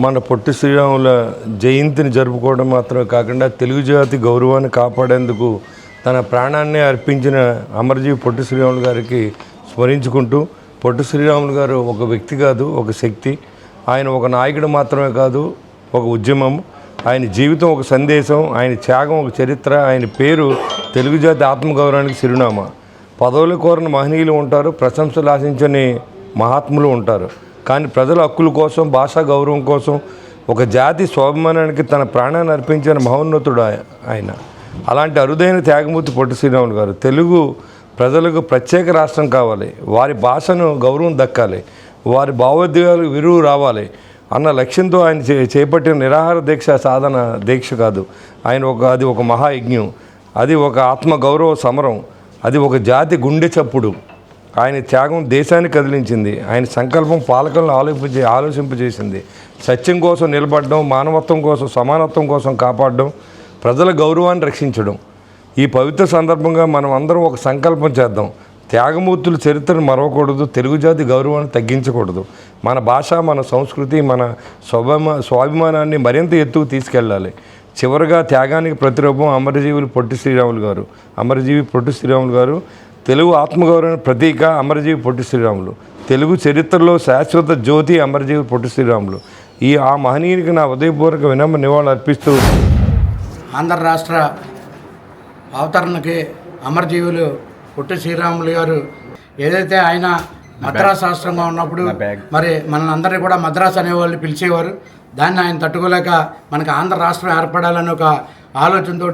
మన పొట్టి శ్రీరాముల జయంతిని జరుపుకోవడం మాత్రమే కాకుండా తెలుగు జాతి గౌరవాన్ని కాపాడేందుకు తన ప్రాణాన్ని అర్పించిన అమరజీవి పొట్టి శ్రీరాములు గారికి స్మరించుకుంటూ, పొట్టి శ్రీరాములు గారు ఒక వ్యక్తి కాదు, ఒక శక్తి. ఆయన ఒక నాయకుడు మాత్రమే కాదు, ఒక ఉద్యమం. ఆయన జీవితం ఒక సందేశం, ఆయన త్యాగం ఒక చరిత్ర. ఆయన పేరు తెలుగు జాతి ఆత్మగౌరవానికి చిరునామా. పదవులు కోరిన మహనీయులు ఉంటారు, ప్రశంసలు ఆశించని మహాత్ములు ఉంటారు. కానీ ప్రజల హక్కుల కోసం, భాషా గౌరవం కోసం, ఒక జాతి స్వాభిమానానికి తన ప్రాణాన్ని అర్పించిన మహోన్నతుడు ఆయన. అలాంటి అరుదైన త్యాగమూర్తి పొట్టి శ్రీరాములు గారు. తెలుగు ప్రజలకు ప్రత్యేక రాష్ట్రం కావాలి, వారి భాషను గౌరవం దక్కాలి, వారి భావోద్వేగాలకు విరువు రావాలి అన్న లక్ష్యంతో ఆయన చేపట్టిన నిరాహార దీక్ష సాధన దీక్ష కాదు. అది ఒక మహాయజ్ఞం, అది ఒక ఆత్మగౌరవ సమరం, అది ఒక గుండె చప్పుడు. ఆయన త్యాగం దేశాన్ని కదిలించింది. ఆయన సంకల్పం పాలకులను ఆలోచింపజేసింది. సత్యం కోసం నిలబడడం, మానవత్వం కోసం, సమానత్వం కోసం కాపాడడం, ప్రజల గౌరవాన్ని రక్షించడం. ఈ పవిత్ర సందర్భంగా మనం అందరం ఒక సంకల్పం చేద్దాం. త్యాగమూర్తుల చరిత్రను మరవకూడదు, తెలుగు జాతి గౌరవాన్ని తగ్గించకూడదు. మన భాష, మన సంస్కృతి, మన స్వాభిమానాన్ని మరింత ఎత్తుకు తీసుకెళ్ళాలి. చివరగా త్యాగానికి ప్రతిరూపం అమరజీవులు పొట్టి శ్రీరాములు గారు. అమరజీవి పొట్టి శ్రీరాములు గారు తెలుగు ఆత్మగౌరవ ప్రతీక. అమరజీవి పొట్టి శ్రీరాములు తెలుగు చరిత్రలో శాశ్వత జ్యోతి. అమరజీవి పొట్టి శ్రీరాములు ఆ మహనీయునికి నా ఉదయపూర్వక వినమ్ర నివాళులు అర్పిస్తూ, ఆంధ్ర రాష్ట్ర అవతరణకి అమరజీవులు పొట్టి శ్రీరాములు గారు ఏదైతే ఆయన మద్రాసు రాష్ట్రంగా ఉన్నప్పుడు మరి మనందరినీ కూడా మద్రాసు అనేవాళ్ళు పిలిచేవారు. దాన్ని ఆయన తట్టుకోలేక మనకు ఆంధ్ర రాష్ట్రం ఏర్పడాలని ఒక ఆలోచనతో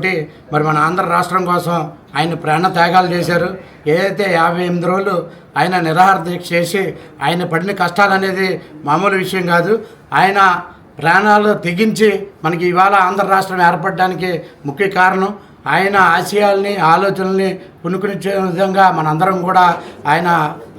మరి మన ఆంధ్ర రాష్ట్రం కోసం ఆయన ప్రాణ త్యాగాలు చేశారు. ఏదైతే 58 రోజులు ఆయన నిరాహార దీక్ష చేసి ఆయన పడిన కష్టాలు అనేది మామూలు విషయం కాదు. ఆయన ప్రాణాలు తెగించి మనకి ఇవాళ ఆంధ్ర రాష్ట్రం ఏర్పడడానికి ముఖ్య కారణం. ఆయన ఆశయాల్ని, ఆలోచనల్ని పుణుకునిచ్చే విధంగా మనందరం కూడా ఆయన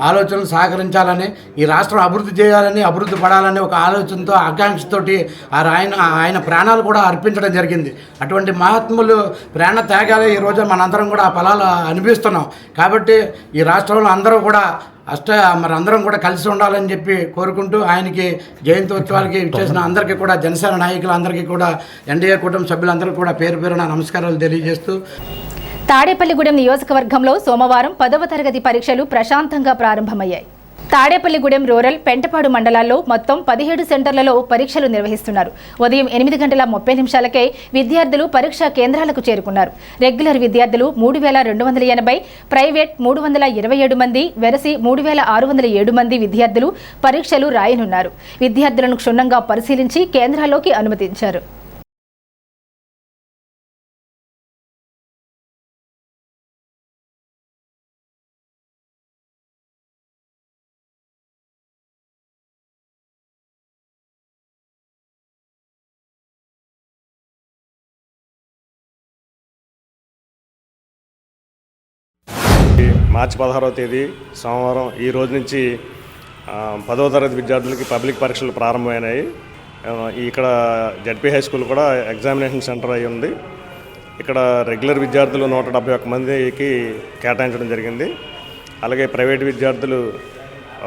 ఆలోచనలు సహకరించాలని, ఈ రాష్ట్రం అభివృద్ధి చేయాలని, అభివృద్ధి పడాలని ఒక ఆలోచనతో, ఆకాంక్షతోటి ఆయన ప్రాణాలు కూడా అర్పించడం జరిగింది. అటువంటి మహాత్ములు ప్రాణ త్యాగాలే ఈరోజు మనందరం కూడా ఆ ఫలాలు అనిపిస్తున్నాం. కాబట్టి ఈ రాష్ట్రంలో అందరూ కూడా మరి అందరం కూడా కలిసి ఉండాలని చెప్పి కోరుకుంటూ, ఆయనకి జయంతోత్సవాలకి ఇచ్చేసిన అందరికీ కూడా, జనసేన నాయకులందరికీ కూడా, ఎన్డీఏ కుటుంబ సభ్యులందరికీ కూడా పేరు పేరున నమస్కారాలు తెలియజేస్తూ, తాడేపల్లిగూడెం నియోజకవర్గంలో సోమవారం 10వ తరగతి పరీక్షలు ప్రశాంతంగా ప్రారంభమయ్యాయి. తాడేపల్లిగూడెం రూరల్, పెంటపాడు మండలాల్లో మొత్తం 17 సెంటర్లలో పరీక్షలు నిర్వహిస్తున్నారు. ఉదయం 8:30 విద్యార్థులు పరీక్షా కేంద్రాలకు చేరుకున్నారు. రెగ్యులర్ విద్యార్థులు 3280, ప్రైవేట్ 327 మంది, వెరసి 3607 మంది విద్యార్థులు పరీక్షలు రాయనున్నారు. విద్యార్థులను క్షుణ్ణంగా పరిశీలించి కేంద్రాల్లోకి అనుమతించారు. మార్చి 16వ తేదీ సోమవారం ఈ రోజు నుంచి 10వ తరగతి విద్యార్థులకి పబ్లిక్ పరీక్షలు ప్రారంభమైనాయి. ఇక్కడ జడ్పీ హై స్కూల్ కూడా ఎగ్జామినేషన్ సెంటర్ అయి ఉంది. ఇక్కడ రెగ్యులర్ విద్యార్థులు 171 మందికి కేటాయించడం జరిగింది. అలాగే ప్రైవేట్ విద్యార్థులు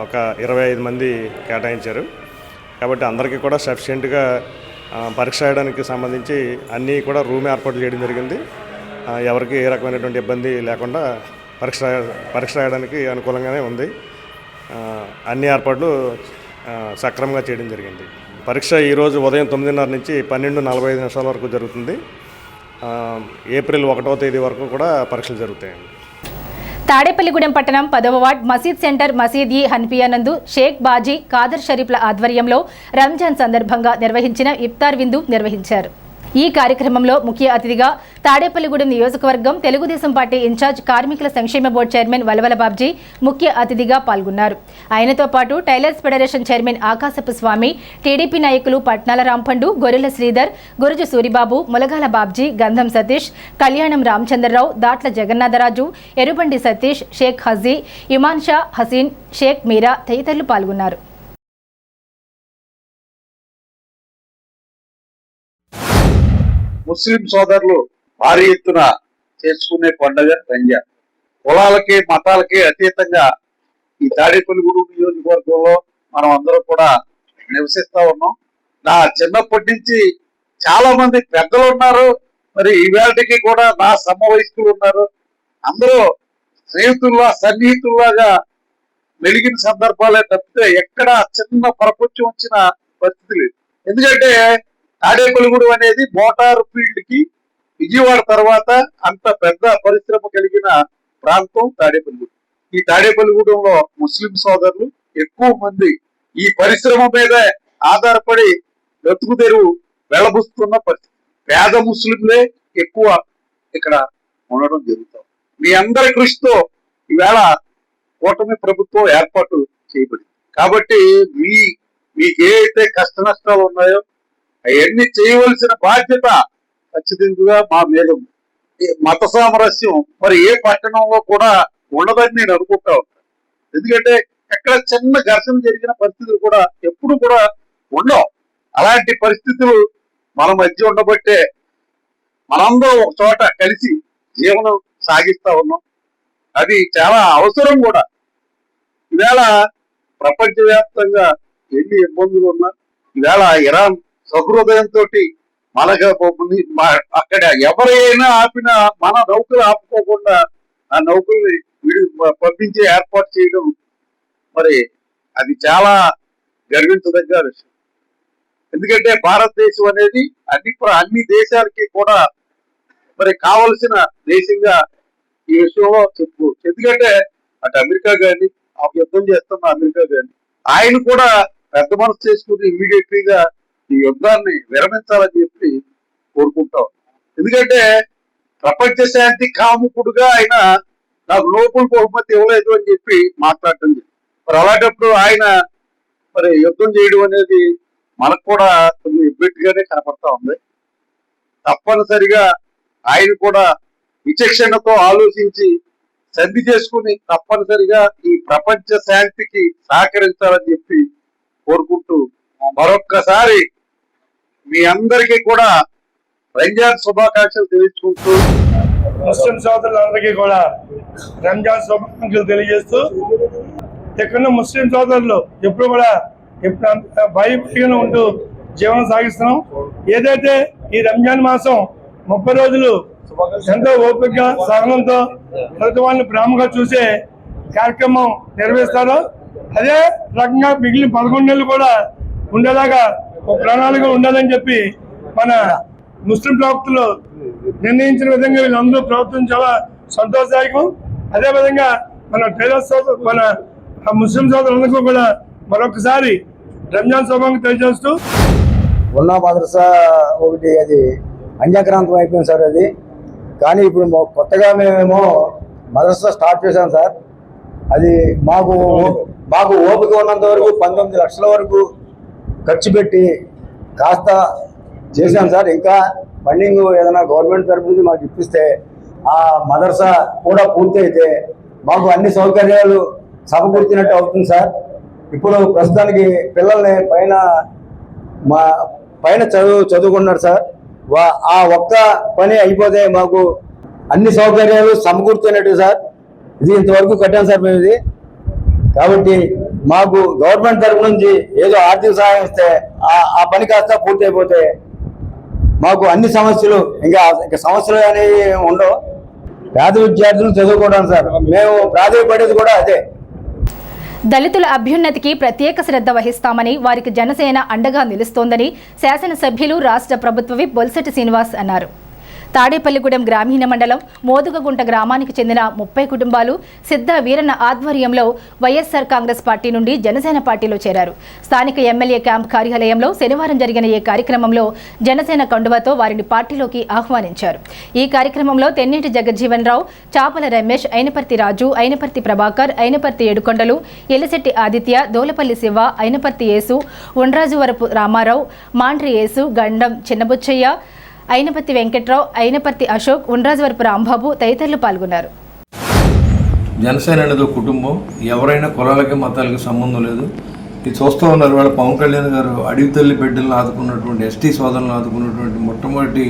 ఒక 25 మంది కేటాయించారు. కాబట్టి అందరికీ కూడా సఫిషియెంట్గా పరీక్ష రాయడానికి సంబంధించి అన్నీ కూడా రూమ్ ఏర్పాటు చేయడం జరిగింది. ఎవరికి ఏ రకమైనటువంటి ఇబ్బంది లేకుండా పరీక్ష రాయడానికి అనుకూలంగానే ఉంది. అన్ని ఏర్పాట్లు సక్రమంగా చేయడం జరిగింది. పరీక్ష ఈరోజు ఉదయం 9:30 నుంచి 12:45 వరకు జరుగుతుంది. ఏప్రిల్ 1వ తేదీ వరకు కూడా పరీక్షలు జరుగుతాయండి. తాడేపల్లిగూడెం పట్టణం 10వ వార్డ్ మసీద్ సెంటర్ మసీద్-ఈ హన్ఫియా నందు షేక్ బాజీ ఖాదర్ షరీఫ్ల ఆధ్వర్యంలో రంజాన్ సందర్భంగా నిర్వహించిన ఇఫ్తార్ విందు నిర్వహించారు. ఈ కార్యక్రమంలో ముఖ్య అతిథిగా తాడేపల్లిగూడెం నియోజకవర్గం తెలుగుదేశం పార్టీ ఇన్ఛార్జ్ కార్మికుల సంక్షేమ బోర్డు చైర్మన్ వలవల బాబ్జీ ముఖ్య అతిథిగా పాల్గొన్నారు. ఆయనతో పాటు టైలర్స్ ఫెడరేషన్ చైర్మన్ ఆకాశపు స్వామి, టీడీపీ నాయకులు పట్నాల రాంపండు, గొర్రెల శ్రీధర్, గురుజు సూరిబాబు, ములగాల బాబ్జీ, గంధం సతీష్, కళ్యాణం రామచంద్రరావు, దాట్ల జగన్నాథరాజు, ఎరుబండి సతీష్, షేక్ హజీ, ఇమాన్ షా, హసీన్, షేక్ మీరా తదితరులు పాల్గొన్నారు. ముస్లిం సోదరులు భారీ ఎత్తున చేసుకునే పండుగ రంజాన్. కులాలకి మతాలకి అతీతంగా ఈ తాడేపల్లిగూడెం నియోజకవర్గంలో మనం అందరూ కూడా నివసిస్తా ఉన్నాం. నా చిన్నప్పటి నుంచి చాలా మంది పెద్దలు ఉన్నారు, మరి ఈవేళకి కూడా నా సమవయస్కులు ఉన్నారు. అందరూ స్నేహితుల్లా సన్నిహితుల్లాగా మెలిగిన సందర్భాలే తప్పితే ఎక్కడ చిన్న ప్రపంచం వచ్చిన పరిస్థితి లేదు. ఎందుకంటే తాడేపల్లిగూడెం అనేది మోటార్ ఫీల్డ్ కి విజయవాడ తర్వాత అంత పెద్ద పరిశ్రమ కలిగిన ప్రాంతం తాడేపల్లిగూడెం. ఈ తాడేపల్లిగూడెంలో ముస్లిం సోదరులు ఎక్కువ మంది ఈ పరిశ్రమ మీద ఆధారపడి బ్రతుకు తెరువు వెళ్లబుస్తున్న పరిస్థితి. పేద ముస్లింలే ఎక్కువ ఇక్కడ ఉండడం జరుగుతుంది. మీ అందరి కృషితో ఈవేళ కూటమి ప్రభుత్వం ఏర్పాటు చేయబడింది. కాబట్టి మీకు ఏ అయితే కష్ట నష్టాలు ఉన్నాయో అవన్నీ చేయవలసిన బాధ్యత ఖచ్చితంగా మా మీద ఉంది. మత సామరస్యం మరి ఏ పట్టణంలో కూడా ఉండదని నేను అనుకుంటా ఉంటాను. ఎందుకంటే ఎక్కడ చిన్న ఘర్షణ జరిగిన పరిస్థితులు కూడా ఎప్పుడు కూడా ఉండవు. అలాంటి పరిస్థితులు మన మధ్య ఉండబట్టే మనందరం ఒక చోట కలిసి జీవనం సాగిస్తా ఉన్నాం. అది చాలా అవసరం కూడా. ఈవేళ ప్రపంచవ్యాప్తంగా ఎన్ని ఇబ్బందులు ఉన్నా ఈవేళ ఇరాన్ సహృదయంతో అక్కడ ఎవరైనా ఆపినా మన నౌకలు ఆపుకోకుండా ఆ నౌకల్ని పంపించే ఏర్పాటు చేయడం మరి అది చాలా గర్వించదగ్గ విషయం. ఎందుకంటే భారతదేశం అనేది అన్ని దేశాలకి కూడా మరి కావలసిన దేశంగా ఈ విషయంలో చెప్పుకోవచ్చు. ఎందుకంటే అటు అమెరికా కానీ ఆ యుద్ధం చేస్తున్న అమెరికా కానీ ఆయన కూడా పెద్ద మనసు చేసుకుని ఇమ్మీడియట్లీగా ఈ యుద్ధాన్ని విరమించాలని చెప్పి కోరుకుంటాం. ఎందుకంటే ప్రపంచ శాంతి కాముకుడుగా ఆయన నాకు నోబెల్ బహుమతి ఇవ్వలేదు అని చెప్పి మాట్లాడటం. మరి అలాంటప్పుడు ఆయన మరి యుద్ధం చేయడం అనేది మనకు కూడా కొంచెం ఇబ్బందిగానే కనపడతా ఉంది. తప్పనిసరిగా ఆయన కూడా విచక్షణతో ఆలోచించి సంధి చేసుకుని తప్పనిసరిగా ఈ ప్రపంచ శాంతికి సహకరించాలని చెప్పి కోరుకుంటూ మరొక్కసారి మీ అందరికీ కూడా రంజాన్ శుభాకాంక్షలు తెలియజేసుకుంటూ ముస్లిం సోదరులందరికీ కూడా రంజాన్ శుభాకాంక్షలు తెలియజేస్తూ ఎక్కడున్న ముస్లిం సోదరులు ఎప్పుడు కూడా భయపడిగా ఉంటూ జీవనం సాగిస్తున్నాం. ఏదైతే ఈ రంజాన్ మాసం 30 రోజులు ఎంతో ఓపిక సహనంతో ప్రతి వాళ్ళని ప్రేమగా చూసే కార్యక్రమం నిర్వహిస్తారో అదే రకంగా మిగిలిన 11 నెలలు కూడా ఉండేలాగా ఒక ప్రణాళిక ఉండాలని చెప్పి మన ముస్లిం ప్రవక్తలు నిర్ణయించిన విధంగా వీళ్ళందరూ ప్రవర్తన చాలా సంతోషదాయకం. అదేవిధంగా మన టైలర్స్ మన ముస్లిం సోదరులందరికీ కూడా మరొకసారి రంజాన్ శుభాకాంక్షలు తెలియజేస్తూ ఉన్న మదర్సా ఒకటి అది అన్యాక్రాంతం అయిపోయింది సార్. అది కానీ ఇప్పుడు కొత్తగా మేమేమో మదర్సా స్టార్ట్ చేశాం సార్. అది మాకు ఓపిక ఉన్నంత వరకు 19 లక్షల వరకు ఖర్చు పెట్టి కాస్త చేశాం సార్. ఇంకా ఫండింగ్ ఏదైనా గవర్నమెంట్ తరఫు నుంచి మాకు ఇప్పిస్తే ఆ మదర్సా కూడా పూర్తి అయితే మాకు అన్ని సౌకర్యాలు సమకూర్చినట్టు అవుతుంది సార్. ఇప్పుడు ప్రస్తుతానికి పిల్లల్ని పైన చదువుకున్నారు సార్. ఆ ఒక్క పని అయిపోతే మాకు అన్ని సౌకర్యాలు సమకూర్చినట్టు సార్. ఇది ఇంతవరకు కట్టాం సార్ మేము ఇది. కాబట్టి మాకు గవర్నమెంట్ తరఫు నుంచి ఏదో ఆర్థిక సహాయం ఇస్తే ఆ పని కాస్త పూర్తి అయిపోతే మాకు అన్ని సమస్యలు ఇంకా సమస్యలు అనేవి ఉండవు. పేద విద్యార్థులు చదువుకోవడం సార్ మేము ప్రాధాన్యపడేది కూడా అదే. దళితుల అభ్యున్నతికి ప్రత్యేక శ్రద్ధ వహిస్తామని, వారికి జనసేన అండగా నిలుస్తోందని శాసనసభ్యులు రాష్ట్ర ప్రభుత్వ విప్ బొలిశెట్టి శ్రీనివాస్ అన్నారు. తాడేపల్లిగూడెం గ్రామీణ మండలం మోదుగగుంట గ్రామానికి చెందిన 30 కుటుంబాలు సిద్ధ వీరన్న ఆధ్వర్యంలో వైఎస్ఆర్ కాంగ్రెస్ పార్టీ నుండి జనసేన పార్టీలో చేరారు. స్థానిక ఎమ్మెల్యే క్యాంప్ కార్యాలయంలో శనివారం జరిగిన ఈ కార్యక్రమంలో జనసేన కండువాతో వారిని పార్టీలోకి ఆహ్వానించారు. ఈ కార్యక్రమంలో తెన్నేటి జగజ్జీవన్ రావు, చాపల రమేష్, అయినపర్తి రాజు, అయినపర్తి ప్రభాకర్, అయినపర్తి ఏడుకొండలు, ఎలిశెట్టి ఆదిత్య, దోలపల్లి శివ, అయినపర్తి యేసు, ఉండ్రాజువరపు రామారావు, మాండ్రి యేసు, గండం చిన్నబుచ్చయ్య, అయినపర్తి వెంకట్రావు, అయినపర్తి అశోక్, ఉండ్రాజువరపు రాంబాబు తదితరులు పాల్గొన్నారు. జనసేన అనేది కుటుంబం. ఎవరైనా కులాలకి మతాలకి సంబంధం లేదు. ఇది చూస్తూ ఉన్నారు. వాళ్ళ పవన్ కళ్యాణ్ గారు అడవి తల్లి బిడ్డలను ఆదుకున్నటువంటి, ఎస్టీ సోదరులను ఆదుకున్నటువంటి మొట్టమొదటి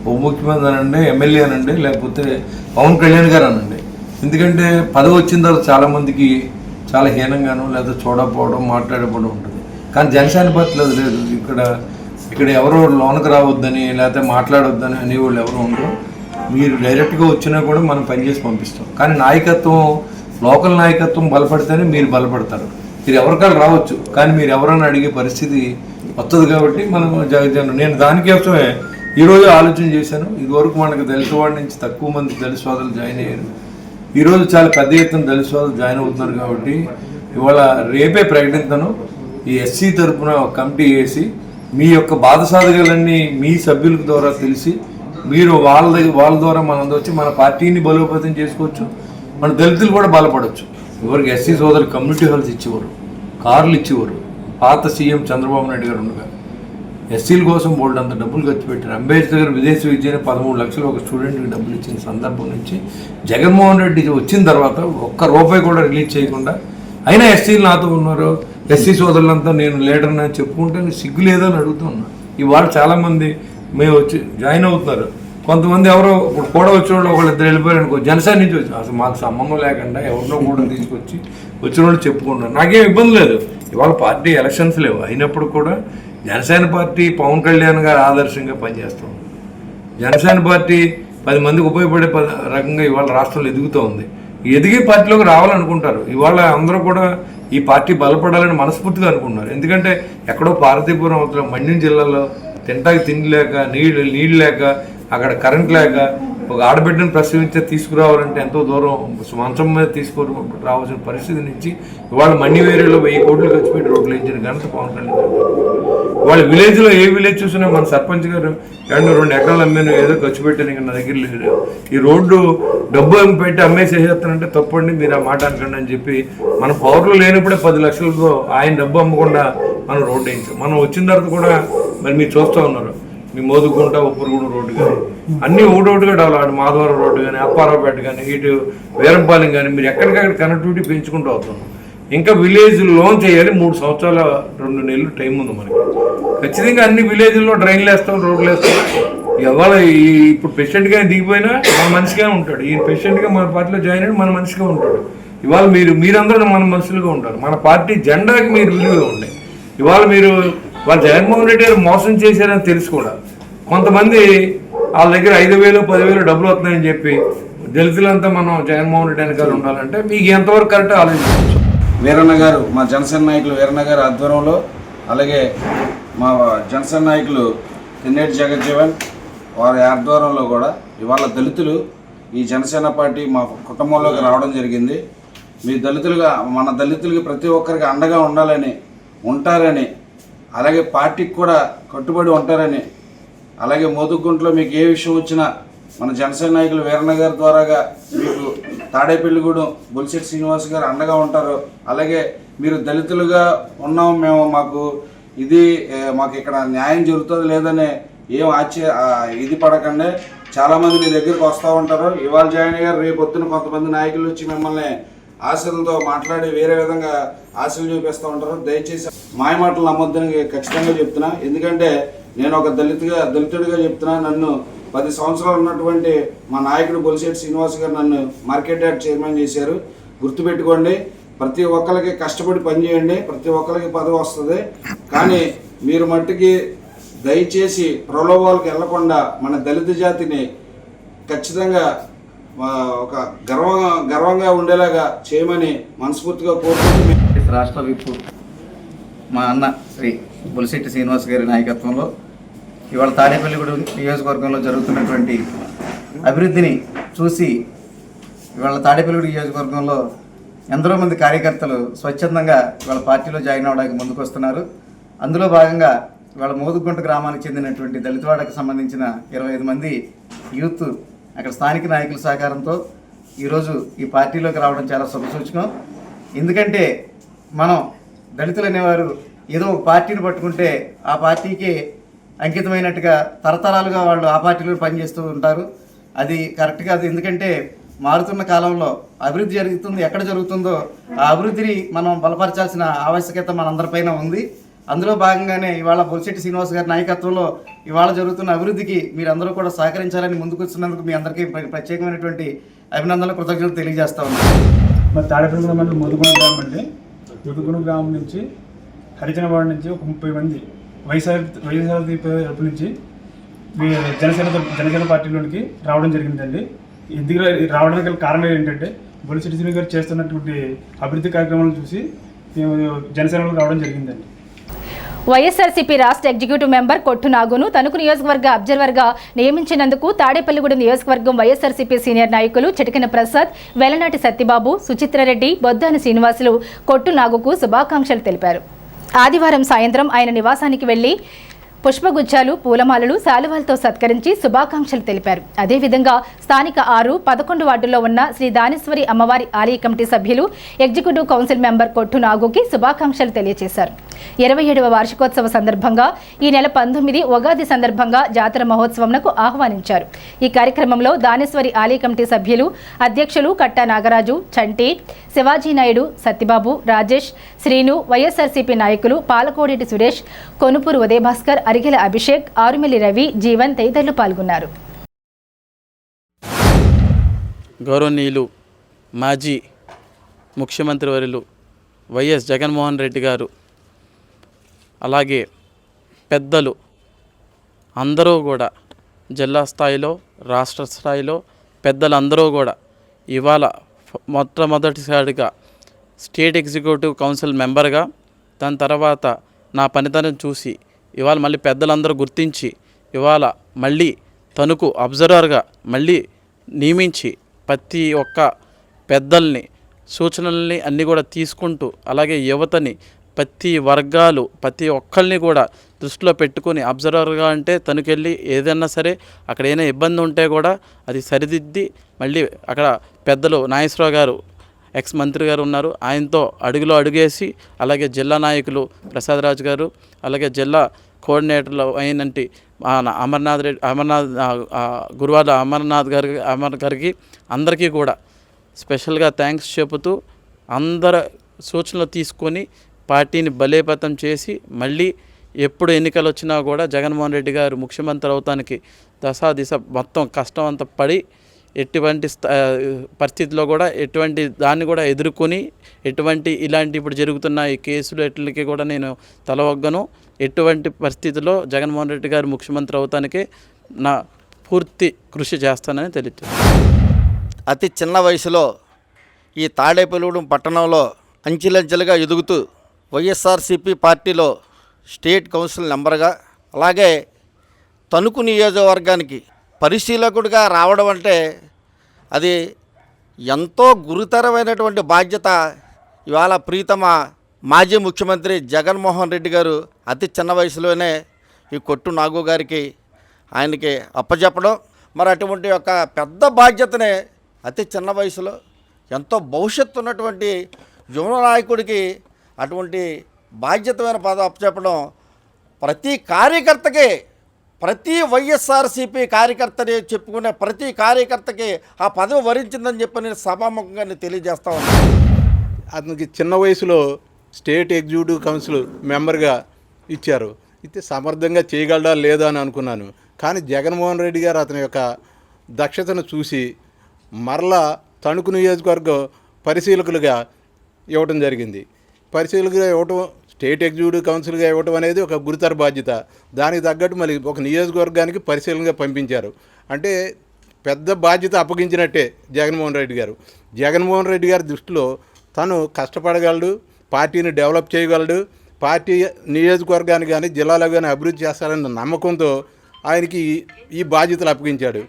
ఉప ముఖ్యమంత్రి అనండి, ఎమ్మెల్యే అనండి, లేకపోతే పవన్ కళ్యాణ్ గారు అనండి. ఎందుకంటే పదవి వచ్చిన తర్వాత చాలామందికి చాలా హీనంగానో లేదా చూడకపోవడం, మాట్లాడకపోవడం ఉంటుంది. కానీ జనసేన పార్టీలో లేదు. ఇక్కడ ఎవరో లోనకు రావద్దని లేకపోతే మాట్లాడొద్దని అనేవాళ్ళు ఎవరు ఉండరు. మీరు డైరెక్ట్గా వచ్చినా కూడా మనం పనిచేసి పంపిస్తాం. కానీ నాయకత్వం, లోకల్ నాయకత్వం బలపడితేనే మీరు బలపడతారు. మీరు ఎవరికాలు రావచ్చు, కానీ మీరు ఎవరైనా అడిగే పరిస్థితి వస్తుంది. కాబట్టి మనం నేను దానికోసమే ఈరోజు ఆలోచన చేశాను. ఇదివరకు మనకు దళితవాడ నుంచి తక్కువ మంది దళిత సోదరులు జాయిన్ అయ్యారు. ఈరోజు చాలా పెద్ద ఎత్తున దళిత సోదరులు జాయిన్ అవుతున్నారు. కాబట్టి ఇవాళ రేపే ప్రకటించను. ఈ ఎస్సీ తరఫున ఒక కమిటీ వేసి మీ యొక్క బాధ సాధకాలన్నీ మీ సభ్యుల ద్వారా తెలిసి మీరు వాళ్ళ ద్వారా మనం వచ్చి మన పార్టీని బలోపేతం చేసుకోవచ్చు. మన దళితులు కూడా బలపడవచ్చు. ఎవరికి ఎస్సీ సోదరు కమ్యూనిటీ హాల్స్ ఇచ్చేవారు, కార్లు ఇచ్చేవారు. పాత సీఎం చంద్రబాబు నాయుడు గారు ఉండగా ఎస్సీల కోసం బోల్డ్ అంత డబ్బులు ఖర్చు పెట్టారు. అంబేద్కర్ విదేశీ విద్యని 13 లక్షలు ఒక స్టూడెంట్కి డబ్బులు ఇచ్చిన సందర్భం నుంచి జగన్మోహన్ రెడ్డి వచ్చిన తర్వాత ఒక్క రూపాయి కూడా రిలీజ్ చేయకుండా అయినా ఎస్సీలు నాతో ఉన్నారు, ఎస్సీ సోదరులంతా నేను లీడర్ని అని చెప్పుకుంటే సిగ్గు లేదని అడుగుతున్నా. ఇవాళ చాలామంది మేము వచ్చి జాయిన్ అవుతున్నారు. కొంతమంది ఎవరో ఇప్పుడు కూడా వచ్చేవాళ్ళు ఒకళ్ళిద్దరు వెళ్ళిపోయారు అనుకో, జనసేన నుంచి వచ్చి అసలు మాకు సంబంధం లేకుండా ఎవరినో కూడా తీసుకొచ్చి వచ్చిన వాళ్ళు చెప్పుకుంటున్నారు. నాకేం ఇబ్బంది లేదు. ఇవాళ పార్టీ ఎలక్షన్స్ లేవు. అయినప్పుడు కూడా జనసేన పార్టీ పవన్ కళ్యాణ్ గారు ఆదర్శంగా పనిచేస్తాం. జనసేన పార్టీ 10 మందికి ఉపయోగపడే రకంగా ఇవాళ రాష్ట్రంలో ఎదుగుతూ ఉంది. ఎదిగే పార్టీలోకి రావాలనుకుంటారు. ఇవాళ అందరూ కూడా ఈ పార్టీ బలపడాలని మనస్ఫూర్తిగా అనుకుంటున్నారు. ఎందుకంటే ఎక్కడో పార్వతీపురం అవతల మన్యం జిల్లాలో తింటాకి తిండి లేక, నీళ్ళు లేక, అక్కడ కరెంట్ లేక, ఒక ఆడబిడ్డను ప్రసవించే తీసుకురావాలంటే ఎంతో దూరం మంచం మీద రావాల్సిన పరిస్థితి నుంచి ఇవాళ మన్నివేరేలో 1000 కోట్లు ఖర్చు పెట్టి రోడ్లు వేయించిన ఘనత పవన్ కళ్యాణ్. వాళ్ళ విలేజ్లో ఏ విలేజ్ చూసినా మన సర్పంచ్ గారు 2 ఎకరాలు అమ్మాను ఏదో ఖర్చు పెట్టాను, ఇంకా నా దగ్గర లేదు. ఈ రోడ్డు డబ్బు పెట్టి అమ్మేసేసేస్తానంటే తప్పండి, మీరు ఆ మాట అనకండి అని చెప్పి మన పవర్లు లేనప్పుడే 10 లక్షలతో ఆయన డబ్బు అమ్మకుండా మనం రోడ్డు వేయించాం. మనం వచ్చిన తర్వాత కూడా మరి మీరు చూస్తూ ఉన్నారు. మీ మోదుగుంట, ఉప్పరగూడెం రోడ్డు కానీ అన్నీ ఒకటోటిగా డెవలప్. మాధవరం రోడ్డు కానీ, అప్పారావుపేట కానీ, ఇటు వీరంపాలెం కానీ మీరు ఎక్కడికక్కడ కనెక్టివిటీ పెంచుకుంటూ అవుతున్నాం. ఇంకా విలేజ్ లోన్ చేయాలి. 3 సంవత్సరాల 2 నెలలు టైం ఉంది మనకి. ఖచ్చితంగా అన్ని విలేజ్ల్లో డ్రైన్లు వేస్తాం, రోడ్లు వేస్తాం. ఇవాళ ఇప్పుడు ప్రెసిడెంట్గా దిగిపోయినా మన మనిషిగా ఉంటాడు. ఈ ప్రెసిడెంట్గా మన పార్టీలో జాయిన్ అయ్యి మన మనిషిగా ఉంటాడు. ఇవాళ మీరందరూ మన మనుషులుగా ఉంటారు. మన పార్టీ జెండాకి మీరు విలువగా ఉండే. ఇవాళ మీరు వాళ్ళు జగన్మోహన్ రెడ్డి గారు మోసం చేశారని తెలుసు కూడా. కొంతమంది వాళ్ళ దగ్గర 5,000, 10,000 డబ్బులు వస్తున్నాయని చెప్పి దళితులంతా మనం జగన్మోహన్ రెడ్డి వెనకాల ఉండాలంటే మీకు ఎంతవరకు కరెక్ట్ ఆలోచించవచ్చు. వీరన్న గారు, మా జనసేన నాయకులు వీరన్న గారు ఆధ్వర్యంలో, అలాగే మా జనసేన నాయకులు తెన్నేటి జగజ్జీవన్ వారి ఆధ్వర్యంలో కూడా ఇవాళ దళితులు ఈ జనసేన పార్టీ మా కుటుంబంలోకి రావడం జరిగింది. మీ దళితులుగా, మన దళితులకి ప్రతి ఒక్కరికి అండగా ఉండాలని, ఉంటారని, అలాగే పార్టీకి కూడా కట్టుబడి ఉంటారని, అలాగే మోదుగుంటలో మీకు ఏ విషయం వచ్చినా మన జనసేన నాయకులు వీరన్న గారి ద్వారాగా మీకు తాడేపల్లిగూడెం బొలిశెట్టి శ్రీనివాస్ గారు అండగా ఉంటారు. అలాగే మీరు దళితులుగా ఉన్నాం మేము, మాకు ఇక్కడ న్యాయం జరుగుతుంది లేదని ఏం ఇది పడకండి. చాలామంది మీ దగ్గరికి వస్తూ ఉంటారు. ఇవాళ జాయిన్ అయ్యారు, రేపు పొద్దున కొంతమంది నాయకులు వచ్చి మిమ్మల్ని ఆశలతో మాట్లాడి వేరే విధంగా ఆశలు చూపిస్తూ ఉంటారు. దయచేసి మాయమాటలు నమ్మొద్దని ఖచ్చితంగా చెప్తున్నా. ఎందుకంటే నేను ఒక దళితుడిగా చెప్తున్నా. నన్ను 10 సంవత్సరాలు ఉన్నటువంటి మా నాయకుడు బొలిశెట్టి శ్రీనివాస్ గారు నన్ను మార్కెట్ యార్డ్ చైర్మన్ చేశారు. గుర్తుపెట్టుకోండి, ప్రతి ఒక్కరికి కష్టపడి పనిచేయండి, ప్రతి ఒక్కరికి పదవి వస్తుంది. కానీ మీరు మట్టుకి దయచేసి ప్రలోభాలకు వెళ్లకుండా మన దళిత జాతిని ఖచ్చితంగా ఒక గర్వంగా ఉండేలాగా చేయమని మనస్ఫూర్తిగా కోరుకుంటున్నాను. రాష్ట్ర విప్పు మా అన్న శ్రీ బొలిశెట్టి శ్రీనివాస్ గారి నాయకత్వంలో ఇవాళ తాడేపల్లిగూడెం నియోజకవర్గంలో జరుగుతున్నటువంటి అభివృద్ధిని చూసి ఇవాళ తాడేపల్లిగూడెం నియోజకవర్గంలో ఎందరో మంది కార్యకర్తలు స్వచ్ఛందంగా ఇవాళ పార్టీలో జాయిన్ అవ్వడానికి ముందుకు వస్తున్నారు. అందులో భాగంగా ఇవాళ మోదుగుంట గ్రామానికి చెందినటువంటి దళితవాడకు సంబంధించిన 25 మంది యూత్ అక్కడ స్థానిక నాయకుల సహకారంతో ఈరోజు ఈ పార్టీలోకి రావడం చాలా శుభసూచకం. ఎందుకంటే మనం దళితులు అనేవారు ఏదో ఒక పార్టీని పట్టుకుంటే ఆ పార్టీకి అంకితమైనట్టుగా తరతరాలుగా వాళ్ళు ఆ పార్టీలో పనిచేస్తూ ఉంటారు. అది కరెక్ట్ కాదు. ఎందుకంటే మారుతున్న కాలంలో అభివృద్ధి జరుగుతుంది. ఎక్కడ జరుగుతుందో ఆ అభివృద్ధిని మనం బలపరచాల్సిన ఆవశ్యకత మనందరిపైన ఉంది. అందులో భాగంగానే ఇవాళ బొలిశెట్టి శ్రీనివాస్ గారి నాయకత్వంలో ఇవాళ జరుగుతున్న అభివృద్ధికి మీరందరూ కూడా సహకరించాలని ముందుకు వచ్చినందుకు మీ అందరికీ ప్రత్యేకమైనటువంటి అభినందనలు, కృతజ్ఞతలు తెలియజేస్తా ఉన్నాను. మరి తాడేపల్లిగూడెం మండలం మోదుగుంట గ్రామం అండి. మోదుగుంట గ్రామం నుంచి హరిజనవాడ నుంచి ఒక 30 మంది వైఎస్ఆర్సీపీ తరపు నుంచి జనసేన పార్టీలోనికి రావడం జరిగిందండి. ఎందుకు రావడానికి కారణం ఏంటంటే బొలిశెట్టి శ్రీనివాస్ గారు చేస్తున్నటువంటి అభివృద్ధి కార్యక్రమాలను చూసి మేము జనసేనలోకి రావడం జరిగిందండి. వైఎస్ఆర్సీపీ రాష్ట్ర ఎగ్జిక్యూటివ్ మెంబర్ కొట్టు నాగును తణుకు నియోజకవర్గ అబ్జర్వర్గా నియమించినందుకు తాడేపల్లిగూడెం నియోజకవర్గం వైఎస్ఆర్సీపీ సీనియర్ నాయకులు చిటికెన ప్రసాద్, వెలనాటి సత్యబాబు, సుచిత్రారెడ్డి, బొద్దాని శ్రీనివాసులు కొట్టు నాగుకు శుభాకాంక్షలు తెలిపారు. ఆదివారం సాయంత్రం ఆయన నివాసానికి వెళ్లి పుష్పగుచ్చాలు, పూలమాలలు, శాలువాలతో సత్కరించి శుభాకాంక్షలు తెలిపారు. అదేవిధంగా స్థానిక 6, 11 వార్డుల్లో ఉన్న శ్రీ దానేశ్వరి అమ్మవారి ఆలయ కమిటీ సభ్యులు, ఎగ్జిక్యూటివ్ కౌన్సిల్ మెంబర్ కొట్టు నాగుకి శుభాకాంక్షలు తెలియజేశారు. 27వ వార్షికోత్సవ సందర్భంగా ఈ నెల 19 ఉగాది సందర్భంగా జాతర మహోత్సవంకు ఆహ్వానించారు. ఈ కార్యక్రమంలో దానేశ్వరి ఆలయ కమిటీ సభ్యులు, అధ్యక్షులు కట్టా నాగరాజు, చంటి, శివాజీ నాయుడు, సత్యబాబు, రాజేష్, శ్రీను, వైఎస్ఆర్సీపీ నాయకులు పాలకోడేటి సురేష్, కొనుపూరు ఉదయభాస్కర్, అరిగెల అభిషేక్, ఆరుమిల్లి రవి, జీవన్ తదితరులు పాల్గొన్నారు. గౌరవనీయులు మాజీ ముఖ్యమంత్రి వర్యులు వైఎస్ జగన్మోహన్ రెడ్డి గారు, అలాగే పెద్దలు అందరూ కూడా జిల్లా స్థాయిలో, రాష్ట్ర స్థాయిలో పెద్దలందరూ కూడా ఇవాళ మొట్టమొదటిసారిగా స్టేట్ ఎగ్జిక్యూటివ్ కౌన్సిల్ మెంబర్గా, దాని తర్వాత నా పనితనం చూసి ఇవాళ మళ్ళీ పెద్దలందరూ గుర్తించి ఇవాళ మళ్ళీ తణుకు అబ్జర్వర్గా మళ్ళీ నియమించి ప్రతి ఒక్క పెద్దల్ని సూచనల్ని అన్నీ కూడా తీసుకుంటూ, అలాగే యువతని ప్రతి వర్గాలు ప్రతి ఒక్కరిని కూడా దృష్టిలో పెట్టుకుని అబ్జర్వర్గా అంటే తనకెళ్ళి ఏదైనా సరే అక్కడ ఏదైనా ఇబ్బంది ఉంటే కూడా అది సరిదిద్ది మళ్ళీ అక్కడ పెద్దలు నాగేశ్వరరావు గారు ఎక్స్ మంత్రి గారు ఉన్నారు, ఆయనతో అడుగులో అడుగేసి, అలాగే జిల్లా నాయకులు ప్రసాద్ రాజు గారు, అలాగే జిల్లా కోఆర్డినేటర్లు అయినంటి అమర్నాథ్ గురువాల అమర్నాథ్ గారికి అందరికీ కూడా స్పెషల్గా థ్యాంక్స్ చెబుతూ అందరు సూచనలు తీసుకొని పార్టీని బలోపేతం చేసి మళ్ళీ ఎప్పుడు ఎన్నికలు వచ్చినా కూడా జగన్మోహన్ రెడ్డి గారు ముఖ్యమంత్రి అవటానికి దశ మొత్తం కష్టం అంతా పడి ఎటువంటి పరిస్థితిలో కూడా ఎటువంటి దాన్ని కూడా ఎదుర్కొని ఎటువంటి ఇలాంటి ఇప్పుడు జరుగుతున్న ఈ కేసులు ఎట్లకి కూడా నేను తలవగ్గను. ఎటువంటి పరిస్థితిలో జగన్మోహన్ రెడ్డి గారు ముఖ్యమంత్రి అవటానికి నా పూర్తి కృషి చేస్తానని తెలియజేస్తాను. అతి చిన్న వయసులో ఈ తాడేపల్లిగూడెం పట్టణంలో అంచెలంచెలుగా ఎదుగుతూ వైఎస్ఆర్సీపీ పార్టీలో స్టేట్ కౌన్సిల్ మెంబర్గా, అలాగే తణుకు నియోజకవర్గానికి పరిశీలకుడిగా రావడం అంటే అది ఎంతో గురుతరమైనటువంటి బాధ్యత. ఇవాళ ప్రీతమ మాజీ ముఖ్యమంత్రి జగన్మోహన్ రెడ్డి గారు అతి చిన్న వయసులోనే ఈ కొట్టు నాగు గారికి ఆయనకి అప్పచెప్పడం, మరి అటువంటి ఒక పెద్ద బాధ్యతనే అతి చిన్న వయసులో ఎంతో భవిష్యత్తు ఉన్నటువంటి యువ నాయకుడికి అటువంటి బాధ్యతమైన పదవి అప్పచెప్పడం ప్రతి కార్యకర్తకి ప్రతి వైఎస్ఆర్సీపీ కార్యకర్తని చెప్పుకునే ప్రతి కార్యకర్తకి ఆ పదవి వరించిందని చెప్పి నేను సభాముఖంగా నేను తెలియజేస్తా ఉన్నాను. అతనికి చిన్న వయసులో స్టేట్ ఎగ్జిక్యూటివ్ కౌన్సిల్ మెంబర్గా ఇచ్చారు. అయితే సమర్థంగా చేయగలడా లేదా అని అనుకున్నాను. కానీ జగన్మోహన్ రెడ్డి గారు అతని యొక్క దక్షతను చూసి మరలా తణుకు నియోజకవర్గం పరిశీలకులుగా ఇవ్వటం జరిగింది. పరిశీలకులుగా ఇవ్వటం, స్టేట్ ఎగ్జిక్యూటివ్ కౌన్సిల్గా ఇవ్వటం అనేది ఒక గురుతర బాధ్యత. దానికి తగ్గట్టు మళ్ళీ ఒక నియోజకవర్గానికి పరిశీలనగా పంపించారు. అంటే పెద్ద బాధ్యత అప్పగించినట్టే జగన్మోహన్ రెడ్డి గారు. జగన్మోహన్ రెడ్డి గారి దృష్టిలో తను కష్టపడగలడు, పార్టీని డెవలప్ చేయగలడు, పార్టీ నియోజకవర్గాన్ని కానీ జిల్లాలో కానీ అభివృద్ధి చేస్తారన్న నమ్మకంతో ఆయనకి ఈ బాధ్యతలు అప్పగించాడు.